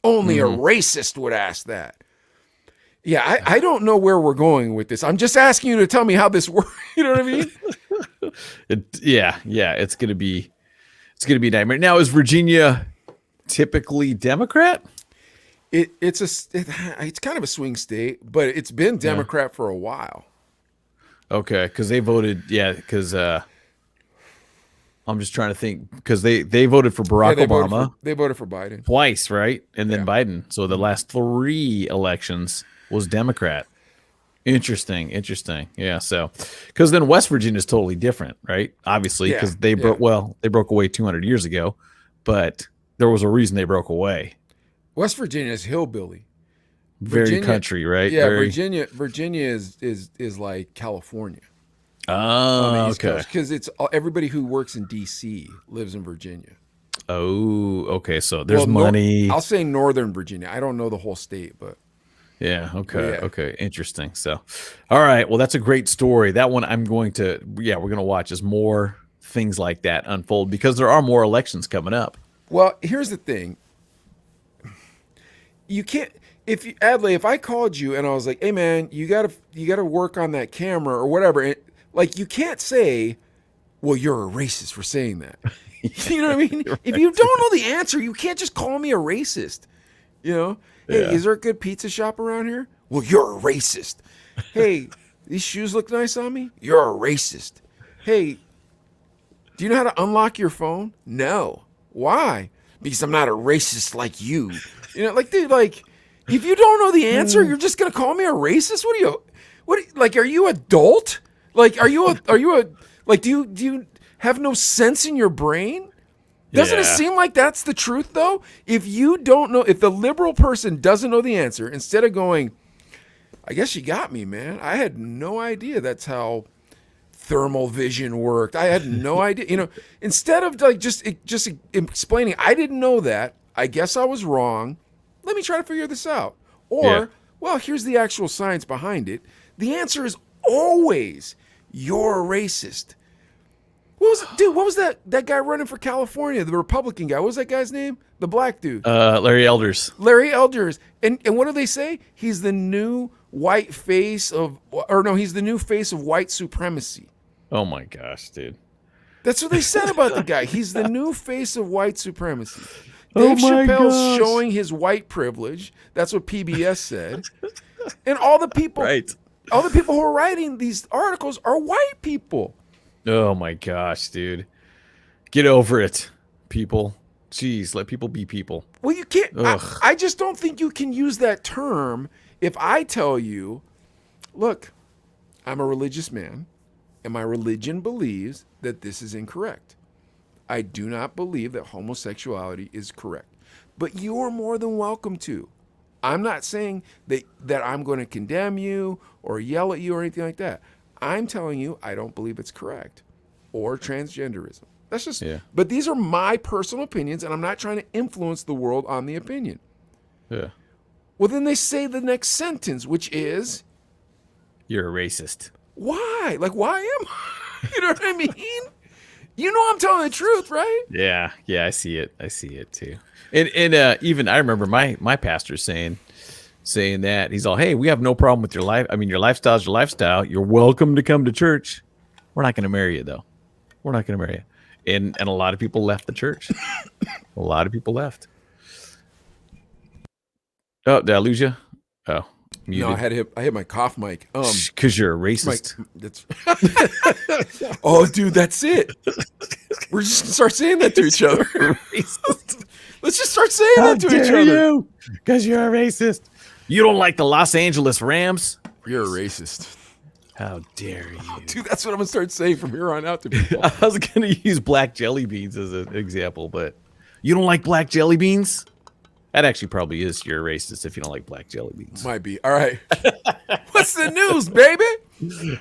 Only a racist would ask that. Yeah, I don't know where we're going with this. I'm just asking you to tell me how this works. You know what I mean? It's gonna be a nightmare. Now, is Virginia typically Democrat? It's kind of a swing state, but it's been Democrat for a while. Okay, because they voted. Yeah, because I'm just trying to think, because they voted for Barack Obama. They voted for Biden twice, right? And then Biden. So the last 3 elections was Democrat. Interesting. Yeah. So, because then West Virginia is totally different, right? Obviously, because they broke away 200 years ago, but there was a reason they broke away. West Virginia is hillbilly. Very country, right? Yeah, Very... Virginia is like California. Oh, okay. Because it's everybody who works in D.C. lives in Virginia. Oh, okay. So there's money. I'll say Northern Virginia. I don't know the whole state, but yeah. Okay. Yeah. Okay. Interesting. So, all right. Well, that's a great story. That one we're going to watch as more things like that unfold, because there are more elections coming up. Well, here's the thing. You can't. Adley, if I called you and I was like, "Hey, man, you gotta work on that camera or whatever," like, you can't say, "Well, you're a racist for saying that." You know what I mean? Right. If you don't know the answer, you can't just call me a racist. You know, hey, is there a good pizza shop around here? Well, you're a racist. Hey, these shoes look nice on me. You're a racist. Hey, do you know how to unlock your phone? No. Why? Because I'm not a racist like you. You know, like, dude, like, if you don't know the answer, you're just gonna call me a racist? Like, are you adult? Like, are you like, do you have no sense in your brain? Doesn't it seem like that's the truth, though? If you don't know, if the liberal person doesn't know the answer, instead of going, I guess you got me, man. I had no idea that's how thermal vision worked. I had no idea. You know, instead of like just explaining, I didn't know that. I guess I was wrong. Let me try to figure this out. Or, well, here's the actual science behind it. The answer is always, you're a racist. What was that guy running for California, the Republican guy? What was that guy's name? The black dude. Larry Elders. Larry Elders. And what do they say? He's the new white face of, or no, he's the new face of white supremacy. Oh my gosh, dude. That's what they said about the guy. He's the new face of white supremacy. Dave Chappelle's showing his white privilege. That's what PBS said. And all the people who are writing these articles are white people. Oh my gosh, dude. Get over it, people. Jeez, let people be people. Well, you can't. I just don't think you can use that term if I tell you, look, I'm a religious man, and my religion believes that this is incorrect. I do not believe that homosexuality is correct. But you are more than welcome to. I'm not saying that I'm going to condemn you or yell at you or anything like that. I'm telling you I don't believe it's correct. Or transgenderism. That's just, but these are my personal opinions, and I'm not trying to influence the world on the opinion. Yeah. Well, then they say the next sentence, which is, you're a racist. Why? Like, why am I? You know what I mean? You know I'm telling the truth, right? Yeah, I see it too. And even I remember my pastor saying that. He's all, hey, we have no problem with your life. I mean, your lifestyle is your lifestyle. You're welcome to come to church. We're not going to marry you, though. We're not going to marry you. And a lot of people left the church. A lot of people left. Oh, did I lose you? Oh, muted. No, I hit my cough mic. Because you're a racist. Oh, dude, that's it. We're just gonna start saying that to each other. Let's just start saying that to each other. Because you're a racist. You don't like the Los Angeles Rams? You're a racist. How dare you? Dude, that's what I'm going to start saying from here on out to people. I was going to use black jelly beans as an example, but you don't like black jelly beans? That actually probably is, you're a racist if you don't like black jelly beans. Might be. All right. What's the news, baby?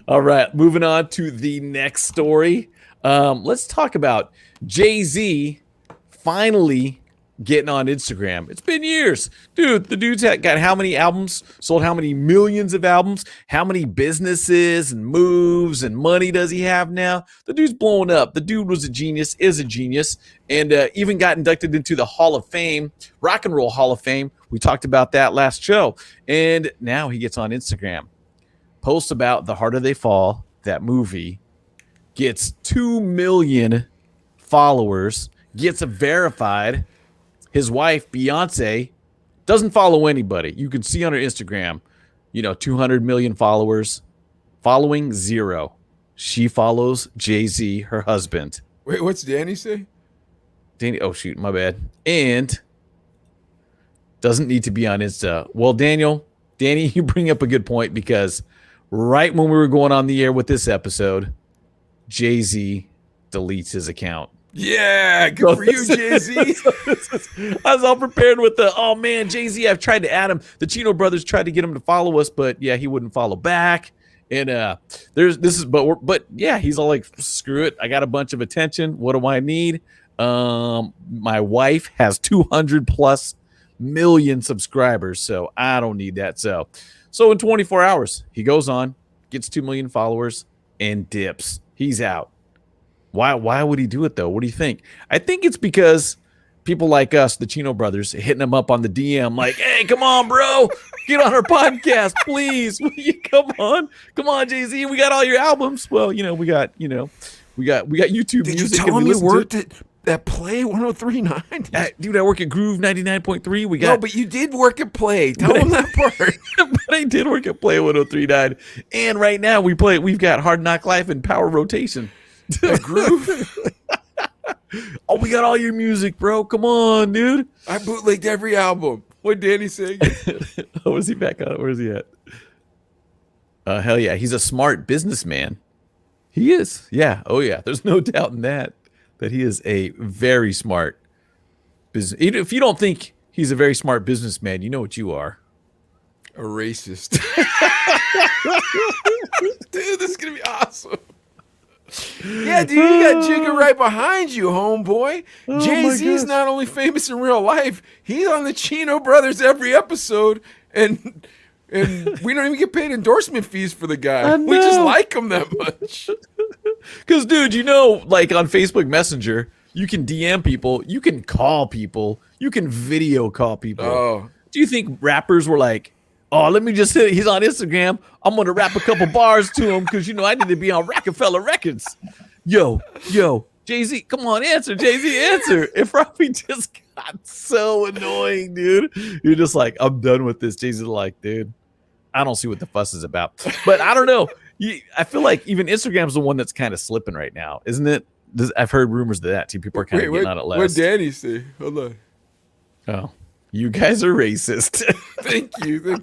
All right. Moving on to the next story. Let's talk about Jay-Z finally getting on Instagram. It's been years. Dude, the dude's got how many albums, sold how many millions of albums, how many businesses and moves and money does he have now? The dude's blowing up. The dude was a genius, is a genius, and even got inducted into the Hall of Fame, Rock and Roll Hall of Fame. We talked about that last show. And now he gets on Instagram, posts about The Harder They Fall, that movie, gets 2 million followers, gets a verified. His wife, Beyonce, doesn't follow anybody. You can see on her Instagram, 200 million followers, following 0. She follows Jay-Z, her husband. Wait, what's Danny say? Danny, oh shoot, my bad. And doesn't need to be on Insta. Well, Danny, you bring up a good point, because right when we were going on the air with this episode, Jay-Z deletes his account. Yeah, good for you, Jay-Z. I was all prepared with oh man, Jay-Z, I've tried to add him. The Chino brothers tried to get him to follow us, but yeah, he wouldn't follow back. And but yeah, he's all like, screw it. I got a bunch of attention. What do I need? My wife has 200 plus million subscribers, so I don't need that. So in 24 hours, he goes on, gets 2 million followers, and dips. He's out. Why would he do it, though? What do you think? I think it's because people like us, the Chino brothers, hitting him up on the DM like, hey, come on, bro. Get on our podcast, please. Will you come on, Jay-Z. We got all your albums. Well, we got YouTube Did music. You tell him you worked at Play 103.9? Dude, I work at Groove 99.3. No, but you did work at Play. Tell him that part. But I did work at Play 103.9. And right now we've got Hard Knock Life and Power Rotation. Groove. Oh, we got all your music, bro. Come on, dude. I bootlegged every album. What Danny say? Oh, is he back on? Where is he at? Hell yeah. He's a smart businessman. He is. Yeah. Oh yeah. There's no doubt in that he is a very smart business. If you don't think he's a very smart businessman, you know what you are. A racist. Dude, this is going to be awesome. Yeah, dude, you got Jigga right behind you, homeboy. Oh, Jay-Z's not only famous in real life, he's on the Chino Brothers every episode, and we don't even get paid endorsement fees for the guy. We just like him that much. Because, dude, like on Facebook Messenger, you can DM people, you can call people, you can video call people. Oh. Do you think rappers were like, oh, let me just say he's on Instagram, I'm going to rap a couple bars to him because, I need to be on Rockefeller Records. Yo, Jay-Z, come on, answer, Jay-Z, answer. It probably just got so annoying, dude. You're just like, I'm done with this. Jay-Z's like, dude, I don't see what the fuss is about. But I don't know. I feel like even Instagram's the one that's kind of slipping right now, isn't it? I've heard rumors of that too. People are kind of getting on it less. What Danny say? Hold on. Oh, you guys are racist. Thank you.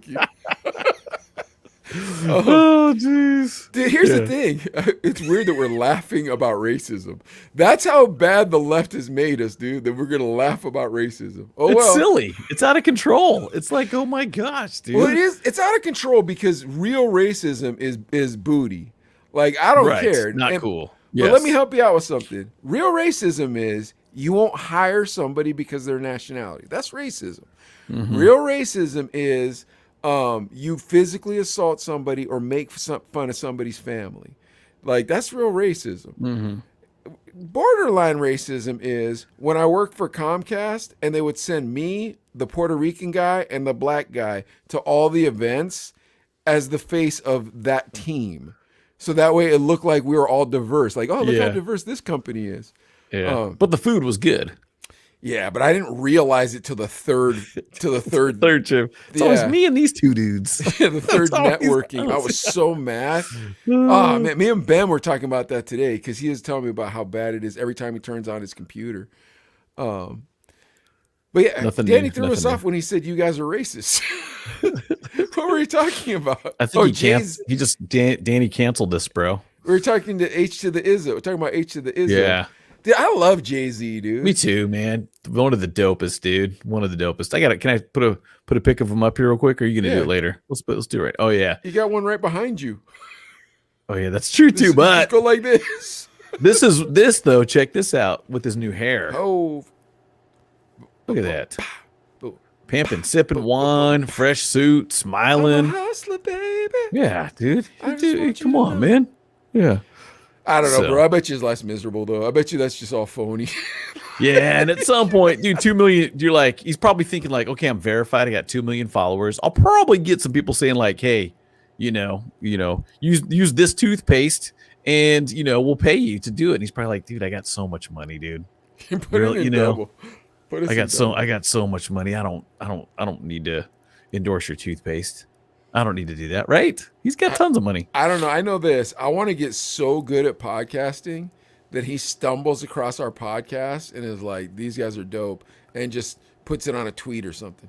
Oh, jeez. Dude, here's the thing. It's weird that we're laughing about racism. That's how bad the left has made us, dude, that we're going to laugh about racism. Oh, it's silly. It's out of control. It's like, oh my gosh, dude. Well, it's out of control because real racism is booty. Like, I don't care. Not cool. But let me help you out with something. Real racism is you won't hire somebody because of their nationality. That's racism. Mm-hmm. Real racism is you physically assault somebody or make fun of somebody's family. Like, that's real racism. Mm-hmm. Borderline racism is when I worked for Comcast and they would send me, the Puerto Rican guy, and the black guy to all the events as the face of that team. So that way it looked like we were all diverse. Like, oh, look how diverse this company is. Yeah. But the food was good. Yeah, but I didn't realize it till the third trip. It's always me and these two dudes. The third networking. I was so mad. Oh man, me and Ben were talking about that today because he was telling me about how bad it is every time he turns on his computer. But yeah, Danny threw us off when he said you guys are racist. What were you talking about? I think Danny canceled this, bro. We were talking to H to the Izzo. We're talking about H to the Izzo. Yeah. Dude, I love Jay-Z, dude. Me too, man. One of the dopest, dude. One of the dopest. I got it. Can I put a pic of him up here real quick, or are you gonna do it later? Let's do it right. Oh yeah. You got one right behind you. Oh yeah, that's true too. But go like this. this though. Check this out with his new hair. Oh, Look at that. Pimping, sipping wine, fresh suit, smiling. I'm a hustler, baby. Yeah, dude. Dude, Come on, man. Yeah. I don't know, bro. I bet you his life's miserable, though. I bet you that's just all phony. Yeah, and at some point, dude, 2 million, you're like, he's probably thinking like, okay, I'm verified. I got 2 million followers. I'll probably get some people saying like, hey, use this toothpaste and, we'll pay you to do it. And he's probably like, dude, I got so much money, dude. Double. I got so much money. I don't need to endorse your toothpaste. I don't need to do that, right? He's got tons of money. I don't know. I know this. I want to get so good at podcasting that he stumbles across our podcast and is like, these guys are dope, and just puts it on a tweet or something.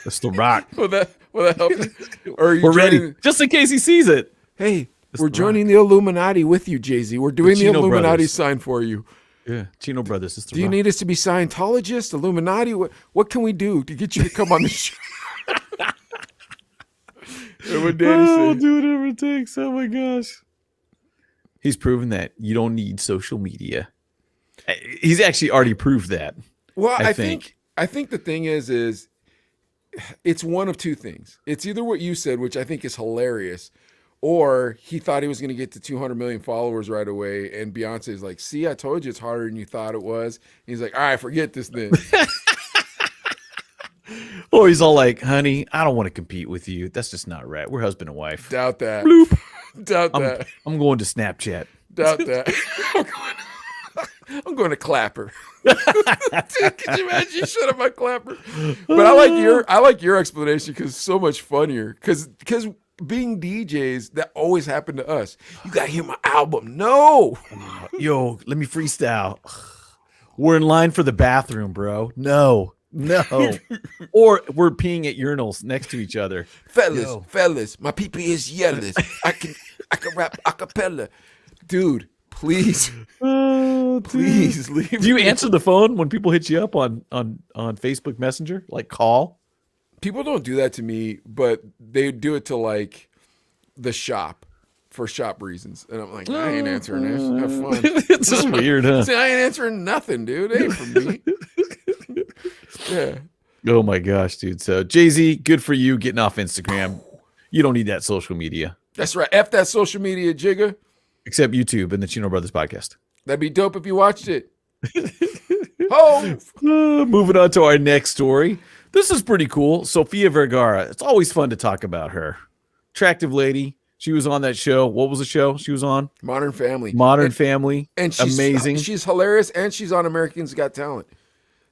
That's the rock. Will that help you? Or we're ready, just in case he sees it. Hey, we're joining the Illuminati with you, Jay-Z. We're doing the Illuminati sign for you. Yeah, Chino Brothers. Do you need us to be Scientologists, Illuminati? What can we do to get you to come on the show? What Danny say? Do whatever it takes. Oh my gosh. He's proven that you don't need social media. He's actually already proved that. Well, I think the thing is it's one of two things. It's either what you said, which I think is hilarious, or he thought he was going to get to 200 million followers right away, and Beyonce's like, see, I told you it's harder than you thought it was. And he's like, all right, forget this then. Or he's all like, honey, I don't want to compete with you. That's just not right. We're husband and wife. Doubt that. Bloop. Doubt that. I'm going to Snapchat. Doubt that. I'm going to Clapper. Dude, could you imagine? You shut up my Clapper. But I like your explanation because it's so much funnier. Because being DJs, that always happened to us. You got to hear my album. No. Yo, let me freestyle. We're in line for the bathroom, bro. No. Or we're peeing at urinals next to each other. Fellas, my PP is yellow. I can rap a cappella. Dude, please. Please leave. Do you answer the phone when people hit you up on Facebook Messenger? Like call? People don't do that to me, but they do it to like the shop for shop reasons. And I'm like, I ain't answering this. Have fun. It's just weird, huh? See, I ain't answering nothing, dude. It ain't for me. Yeah. Oh my gosh, dude. So Jay-Z, good for you getting off Instagram. You don't need that social media. That's right. F that social media, Jigga. Except YouTube and the Chino Brothers podcast. That'd be dope if you watched it. Moving on to our next story. This is pretty cool. Sofia Vergara. It's always fun to talk about her. Attractive lady. She was on that show. What was the show she was on? Modern Family. Family. And she's amazing. She's hilarious, and she's on Americans Got Talent.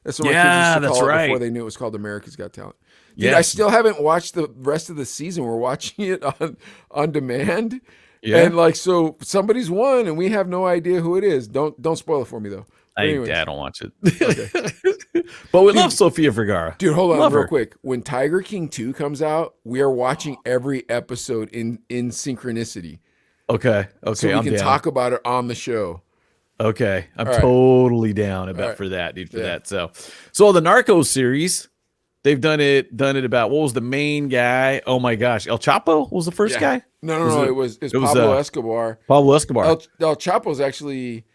That's what my kids used to call it before they knew it was called America's Got Talent. Dude, yes. I still haven't watched the rest of the season. We're watching it on demand. Yeah. And like, so somebody's won, and we have no idea who it is. Don't spoil it for me though. I don't watch it. Okay. But we love Sofia Vergara. Dude, hold on real quick. When Tiger King 2 comes out, we are watching every episode in synchronicity. Okay. So we can talk about it on the show. Okay. I'm totally down for that, dude, for that. So the Narcos series, they've done it about, what was the main guy? Oh my gosh. El Chapo was the first guy? No. It was Pablo Escobar. Pablo Escobar. El Chapo's actually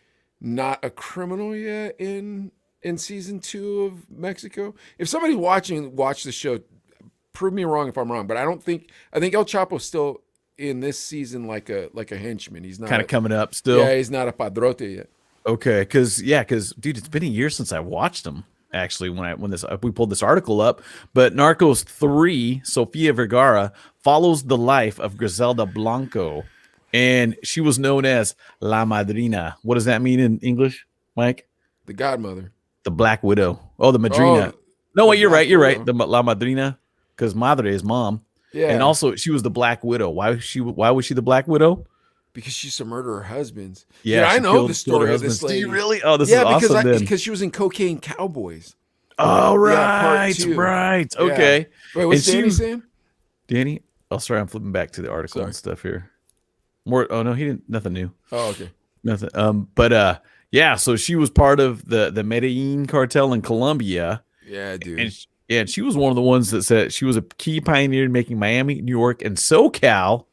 not a criminal yet in season 2 of Mexico. If somebody's watch the show, prove me wrong if I'm wrong, but I think El Chapo's still in this season like a henchman. He's not kind of coming up still. Yeah, he's not a padrote yet. Okay, because dude, it's been a year since I watched him. Actually, when we pulled this article up, but Narcos 3, Sofia Vergara follows the life of Griselda Blanco, and she was known as La Madrina. What does that mean in English, Mike? The godmother. The Black Widow. Oh, the Madrina. No, wait, you're right. You're right. The La Madrina, because Madre is mom. Yeah. And also, she was the Black Widow. Why was she the Black Widow? Because she used to murder her husbands. Yeah, I know the story of this lady. Do you really? Oh, this is awesome. Because she was in Cocaine Cowboys. Oh, right. Right. Okay. Yeah. Wait, what's Danny saying? Danny? Oh, sorry. I'm flipping back to the article and stuff here. More. Oh, no, he didn't. Nothing new. Oh, okay. Nothing. Yeah, so she was part of the Medellin cartel in Colombia. Yeah, dude. And she was one of the ones that said she was a key pioneer in making Miami, New York, and SoCal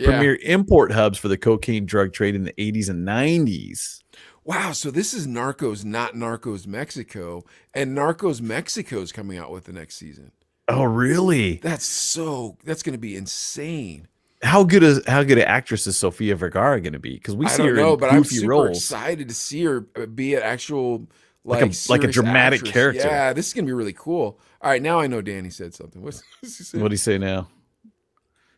premier import hubs for the cocaine drug trade in the 80s and 90s. Wow, so this is Narcos, not Narcos Mexico, and Narcos Mexico is coming out with the next season. Oh, really? That's going to be insane. How good an actress is Sofia Vergara going to be? Because we see her in but I'm goofy super roles. excited to see her be an actual like a dramatic actress. character. Yeah, this is going to be really cool. All right, now I know Danny said something. What's he say? What do you say now?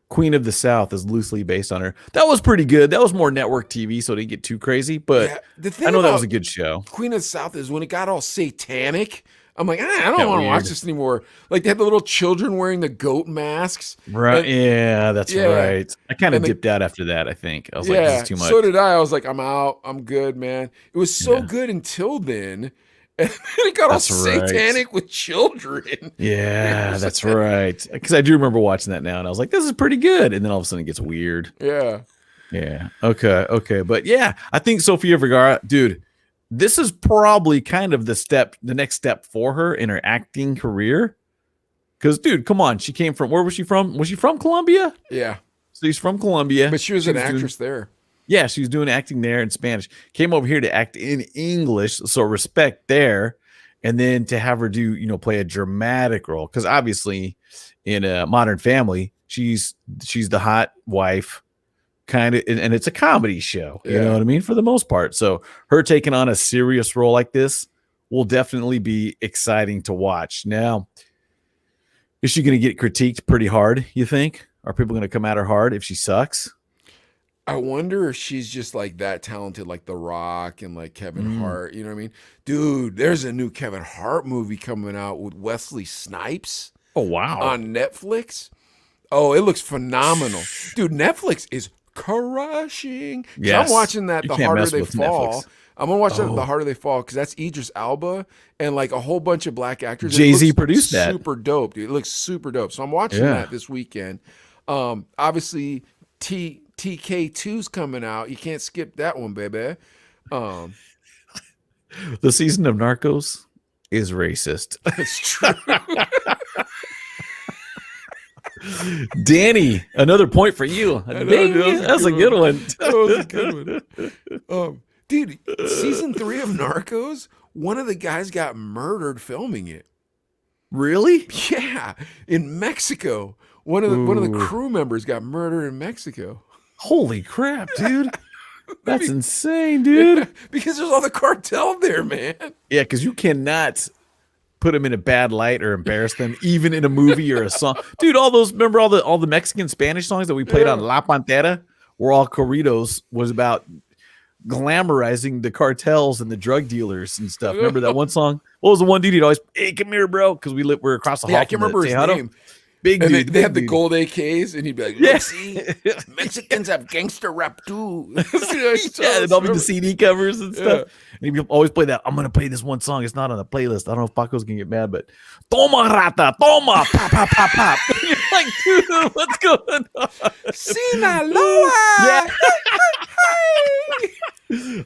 Queen of the South is loosely based on her. That was pretty good. That was more network TV, so it didn't get too crazy. But I know that was a good show. Queen of the South is when it got all satanic. I'm like, I don't want to watch this anymore. Like they had the little children wearing the goat masks. Right. That's right. I kind of dipped out after that, I think. I was like, this is too much. So did I. I was like, I'm out. I'm good, man. It was so good until then. And then it got all satanic with children. Yeah, that's right. Because I do remember watching that now, and I was like, this is pretty good. And then all of a sudden it gets weird. Yeah. Yeah. Okay. But yeah, I think Sofia Vergara, dude, this is probably kind of the next step for her in her acting career. Because, dude, come on. She came from, where was she from? Was she from Colombia? Yeah. So she's from Colombia. But she was an actress there. Yeah, she was doing acting there in Spanish. Came over here to act in English. So respect there. And then to have her do, play a dramatic role. Because obviously in a Modern Family, she's the hot wife. Kind of, and it's a comedy show, you know what I mean, for the most part. So her taking on a serious role like this will definitely be exciting to watch. Now, is she going to get critiqued pretty hard, you think? Are people going to come at her hard if she sucks? I wonder if she's just like that talented, like The Rock and like Kevin Hart. You know what I mean? Dude, there's a new Kevin Hart movie coming out with Wesley Snipes. Oh, wow. On Netflix. Oh, it looks phenomenal. Dude, Netflix is crushing. Yes. I'm watching that The Harder They Fall. Netflix. I'm gonna watch that The Harder They Fall because that's Idris Elba and like a whole bunch of black actors. Jay-Z produced that. Super dope, dude. It looks super dope. So I'm watching that this weekend. Obviously TK2's coming out. You can't skip that one, baby. The season of Narcos is racist. It's true. Danny, another point for you. That's a good one. That was a good one. Dude, season 3 of Narcos, one of the guys got murdered filming it. Really? Yeah, in Mexico. One of the crew members got murdered in Mexico. Holy crap, dude. That's insane, dude. Yeah, because there's all the cartel there, man. Yeah, because you cannot put them in a bad light or embarrass them, even in a movie or a song. Dude, remember all the Mexican Spanish songs that we played on La Pantera, where all corridos was about glamorizing the cartels and the drug dealers and stuff. Remember that one song? What was the one dude he'd always, hey, come here, bro? Because we were across the hall. I can't remember his name. Big and dude. They had the gold AKs, and he'd be like, look, see, Mexicans have gangster rap too. They'll be the CD covers and stuff. And he'd always play that. I'm going to play this one song. It's not on the playlist. I don't know if Paco's going to get mad, but Toma Rata, Toma, pop, pop, pop, pop. You're like, dude, what's going on? Sinaloa. Yeah.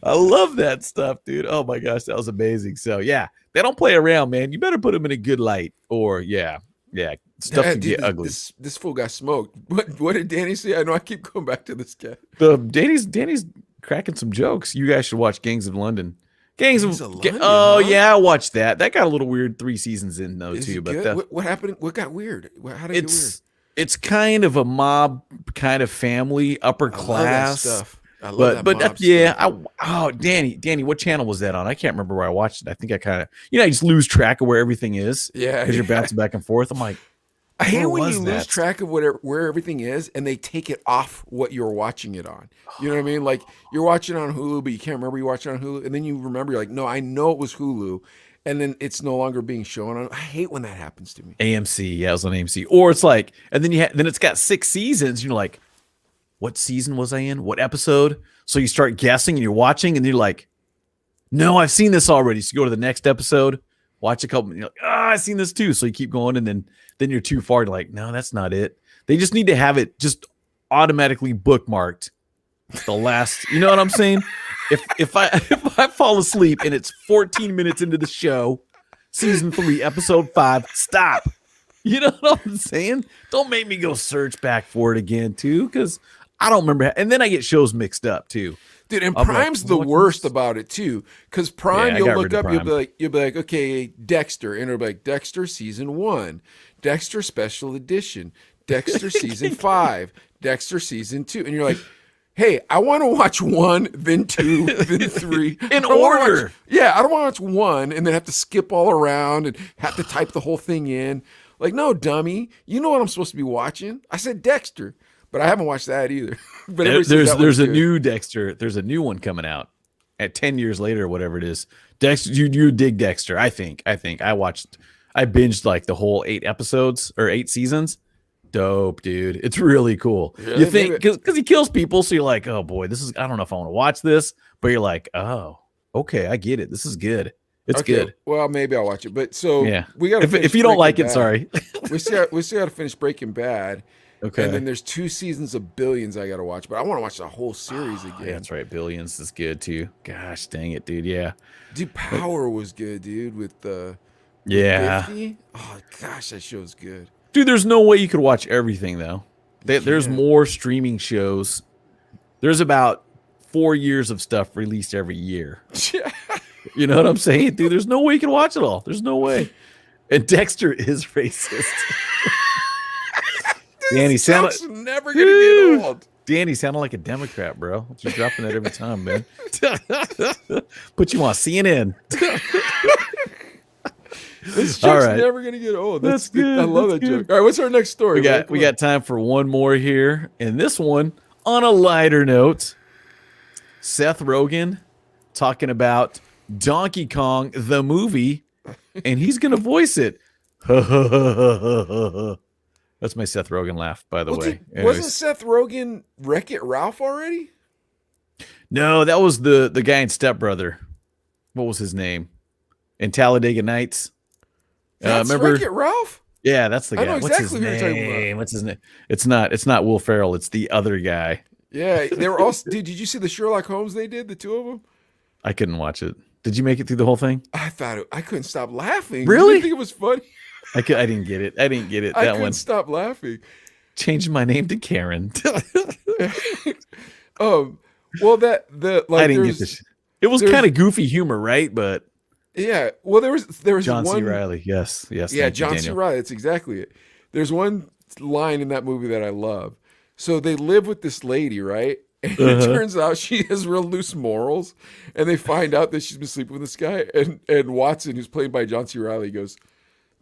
I love that stuff, dude. Oh my gosh, that was amazing. So yeah, they don't play around, man. You better put them in a good light, or stuff can get ugly. This fool got smoked. What did Danny say? I know I keep going back to this guy. Danny's cracking some jokes. You guys should watch Gangs of London. Gangs of London. Yeah, I watched that. That got a little weird 3 seasons in though too. But what happened? What got weird? How did it get weird? It's kind of a mob kind of family, upper class stuff. I love that mob stuff. Danny, what channel was that on? I can't remember where I watched it. I think I kind of, I just lose track of where everything is. Yeah, because you're bouncing back and forth. I'm like, I hate when you lose track of where everything is, and they take it off what you're watching it on. You know what I mean? Like you're watching it on Hulu, but you can't remember you watching it on Hulu, and then you remember, you're like, no, I know it was Hulu, and then it's no longer being shown on. I hate when that happens to me. AMC, it was on AMC, or it's like, and then then it's got 6 seasons. And you're like, what season was I in? What episode? So you start guessing and you're watching and you're like, no, I've seen this already. So you go to the next episode, watch a couple, and you're like, I've seen this too. So you keep going and then you're too far. You're like, no, that's not it. They just need to have it just automatically bookmarked. The last, you know what I'm saying? If I fall asleep and it's 14 minutes into the show, season 3, episode 5, stop. You know what I'm saying? Don't make me go search back for it again too, because I don't remember. And then I get shows mixed up too. Dude, and I'll be like, Prime's the "What's worst this?" about it too. Because Prime, Yeah, I you'll got look rid of up, you'll Prime. be like, okay, Dexter, and it'll be like Dexter season 1, Dexter special edition, Dexter season 5, Dexter season 2, and you're like, hey, I want to watch 1, then 2, then 3 In I don't wanna order. watch- yeah, I don't want to watch 1 and then have to skip all around and have to type the whole thing in. Like, no, dummy, you know what I'm supposed to be watching. I said Dexter, but I haven't watched that either. But everybody says that There's one's a good. new Dexter. There's a new one coming out at 10 years later, or whatever it is. Dexter, you dig Dexter? I think I binged like the whole 8 episodes or 8 seasons. Dope, dude. It's really cool. Really? You think Maybe- because he kills people, so you're like, oh boy, this is. I don't know if I want to watch this, but you're like, oh, okay, I get it. This is good. It's Okay, good. Well, maybe I'll watch it. But so Yeah. we got If you don't like it, sorry. we still got to finish Breaking Bad. Okay. And then there's 2 seasons of Billions I got to watch, but I want to watch the whole series again. Yeah, that's right. Billions is good too. Gosh, dang it, dude. Yeah. Dude, Power was good, dude. With the Yeah. 50. Oh gosh, that show's good. Dude, there's no way you could watch everything though. There's can't. more streaming shows. There's about 4 years of stuff released every year. You know what I'm saying, dude? There's no way you can watch it all. There's no way. And Dexter is racist. Danny Sounds sounded never gonna get old. Danny sounded like a Democrat, bro. You're dropping that every time, man. Put you on CNN. This All joke's right. never gonna get old. That's That's good. I love That's that good. joke. All right, what's our next story? We got time for one more here. And this one, on a lighter note, Seth Rogen talking about Donkey Kong the movie, and he's gonna voice it. That's my Seth Rogen laugh, by the way. Wasn't Anyways. Seth Rogen Wreck-It Ralph already? No, that was the guy in Step Brother. What was his name? In Talladega Nights. That's Remember? Wreck-It Ralph? Yeah, that's the guy. I know What's his exactly who you're talking about. name? What's his name? It's not Will Ferrell. It's the other guy. Yeah, they were all. Dude, did you see the Sherlock Holmes they did? The 2 of them. I couldn't watch it. Did you make it through the whole thing? I couldn't stop laughing. Really? You think it was funny? I didn't get it. I didn't get it. I That couldn't one. stop laughing. Changed my name to Karen. Well, that the like I didn't there's- get this. It was there's- kind of goofy humor, right? But Yeah, well, there was John one. C. Riley. Yes. Yeah, thank you, John C. Daniel. Riley. That's exactly it. There's one line in that movie that I love. So they live with this lady, right? And it turns out she has real loose morals, and they find out that she's been sleeping with this guy. And Watson, who's played by John C. Riley, goes,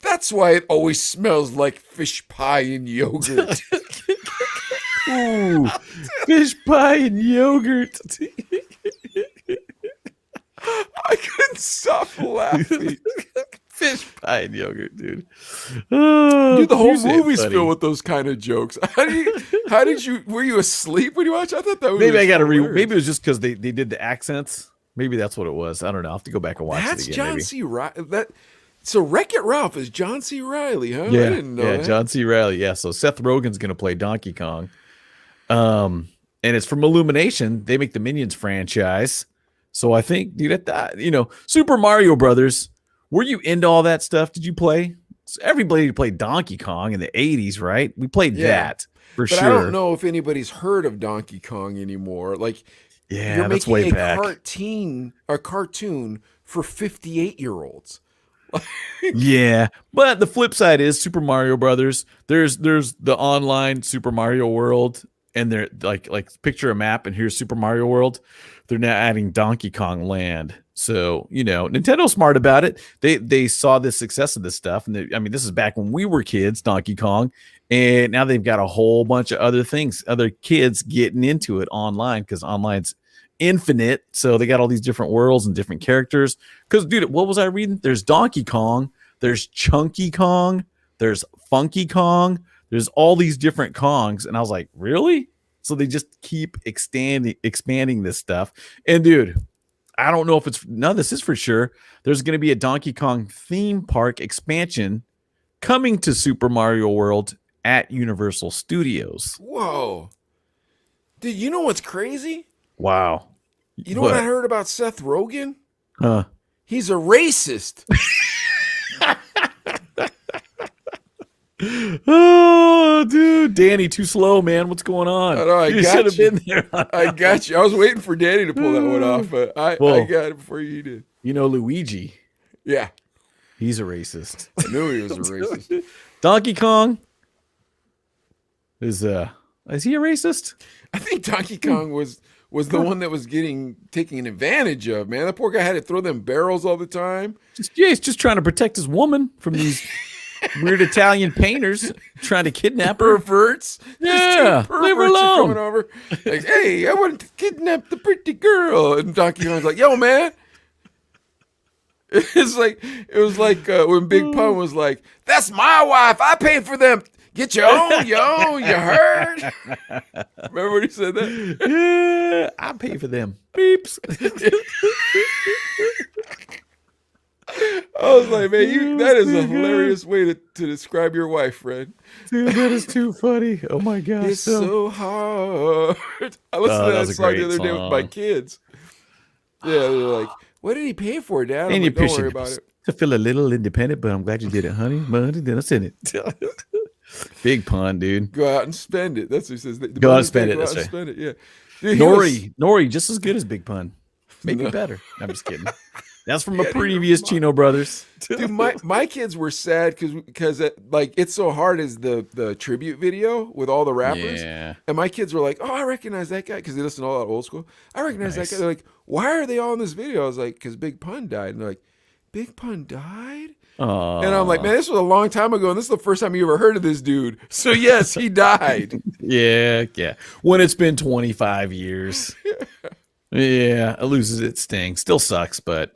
"That's why it always smells like fish pie and yogurt." Ooh, fish pie and yogurt. I couldn't stop laughing. Fish pie and yogurt, dude. Dude, the whole You say movie's funny. filled with those kind of jokes. How did you? Were you asleep when you watched? I thought that was Maybe I got to hilarious. Maybe it was just because they did the accents. Maybe that's what it was. I don't know. I'll have to go back and watch That's it again. John maybe. C. Riley. So Wreck-It Ralph is John C. Riley, huh? I Yeah, didn't know yeah, that. John C. Riley. Yeah, so Seth Rogen's gonna play Donkey Kong, and it's from Illumination. They make the Minions franchise, so I think, dude, Super Mario Brothers. Were you into all that stuff? Did you play? So everybody played Donkey Kong in the '80s, right? We played Yeah. that for But sure. I don't know if anybody's heard of Donkey Kong anymore. Like, Yeah, you're that's making way back. a cartoon for 58-year-olds. Yeah, but the flip side is Super Mario Brothers. There's the online Super Mario World, and they're like picture a map, and here's Super Mario World. They're now adding Donkey Kong Land. So, Nintendo's smart about it. They saw the success of this stuff, and this is back when we were kids, Donkey Kong, and now they've got a whole bunch of other things, other kids getting into it online, because online's infinite. So they got all these different worlds and different characters. Because, dude, what was I reading? There's Donkey Kong, there's Chunky Kong, there's Funky Kong, there's all these different Kongs, and I was like, really? So they just keep expanding this stuff. And, dude, I don't know if this is for sure. There's going to be a Donkey Kong theme park expansion coming to Super Mario World at Universal Studios. Whoa. Dude, you know what's crazy? Wow. You know what I heard about Seth Rogen? Oh, dude, Danny, too slow, man. What's going on? I know, I you got should have you. been there. I got you. I was waiting for Danny to pull that one off, but I got it before you did. You know Luigi. Yeah. He's a racist. I knew he was a racist. Donkey Kong is he a racist? I think Donkey Kong was the one that was taking advantage of, man. That poor guy had to throw them barrels all the time. He's just trying to protect his woman from these weird Italian painters trying to kidnap her. Perverts. Yeah, leave her alone. Coming over, like, hey, I want to kidnap the pretty girl. And Donkey Kong's like, yo, man. It was like when Big Pun was like, that's my wife. I paid for them. Get your own, yo. You heard? Remember when he said that? Yeah, I pay for them. Beeps. I was like, man, that is a hilarious way to describe your wife, Fred. Dude, that is too funny. Oh my gosh. It's so hard. I listened to that song the other day with my kids. Yeah, they're like, what did he pay for, Dad? I'm like, don't worry about it. To feel a little independent, but I'm glad you did it, honey. But then I sent it. Big Pun, dude. Go out and spend it. That's what he says. Go out and spend it. That's right. Spend it. Yeah. Dude, Nori, just as good as Big Pun. Maybe better. I'm just kidding. That's from a previous Chino brothers. Dude, my kids were sad because it's so hard as the tribute video with all the rappers. Yeah. And my kids were like, oh, I recognize that guy because they listen to all that old school. I recognize that guy. They're like, why are they all in this video? I was like, because Big Pun died. And they're like, Big Pun died? Aww. And I'm like, man, this was a long time ago, and this is the first time you ever heard of this dude. So yes, he died. Yeah. When it's been 25 years. Yeah, it loses its sting. Still sucks, but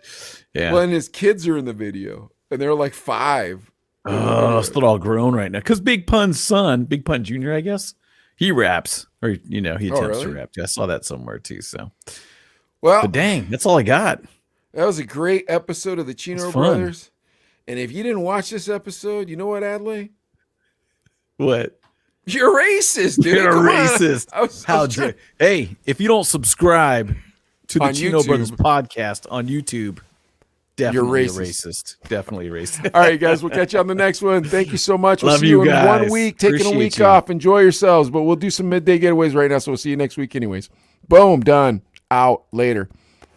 yeah. Well, and his kids are in the video, and they're like 5. Oh, it's all grown right now. Because Big Pun's son, Big Pun Jr., I guess, he raps, or he attempts to rap. I saw that somewhere too. So, but dang, that's all I got. That was a great episode of the Chino Brothers. And if you didn't watch this episode, you know what, Adley? What? You're racist, dude. You're a racist. Hey, if you don't subscribe to the Chino Brothers podcast on YouTube, definitely a racist. Definitely a racist. All right, guys, we'll catch you on the next one. Thank you so much. We'll Love see you in guys. 1 week. Taking Appreciate a week you. off. Enjoy yourselves, but we'll do some midday getaways right now, so we'll see you next week anyways. Boom, done. Out. Later.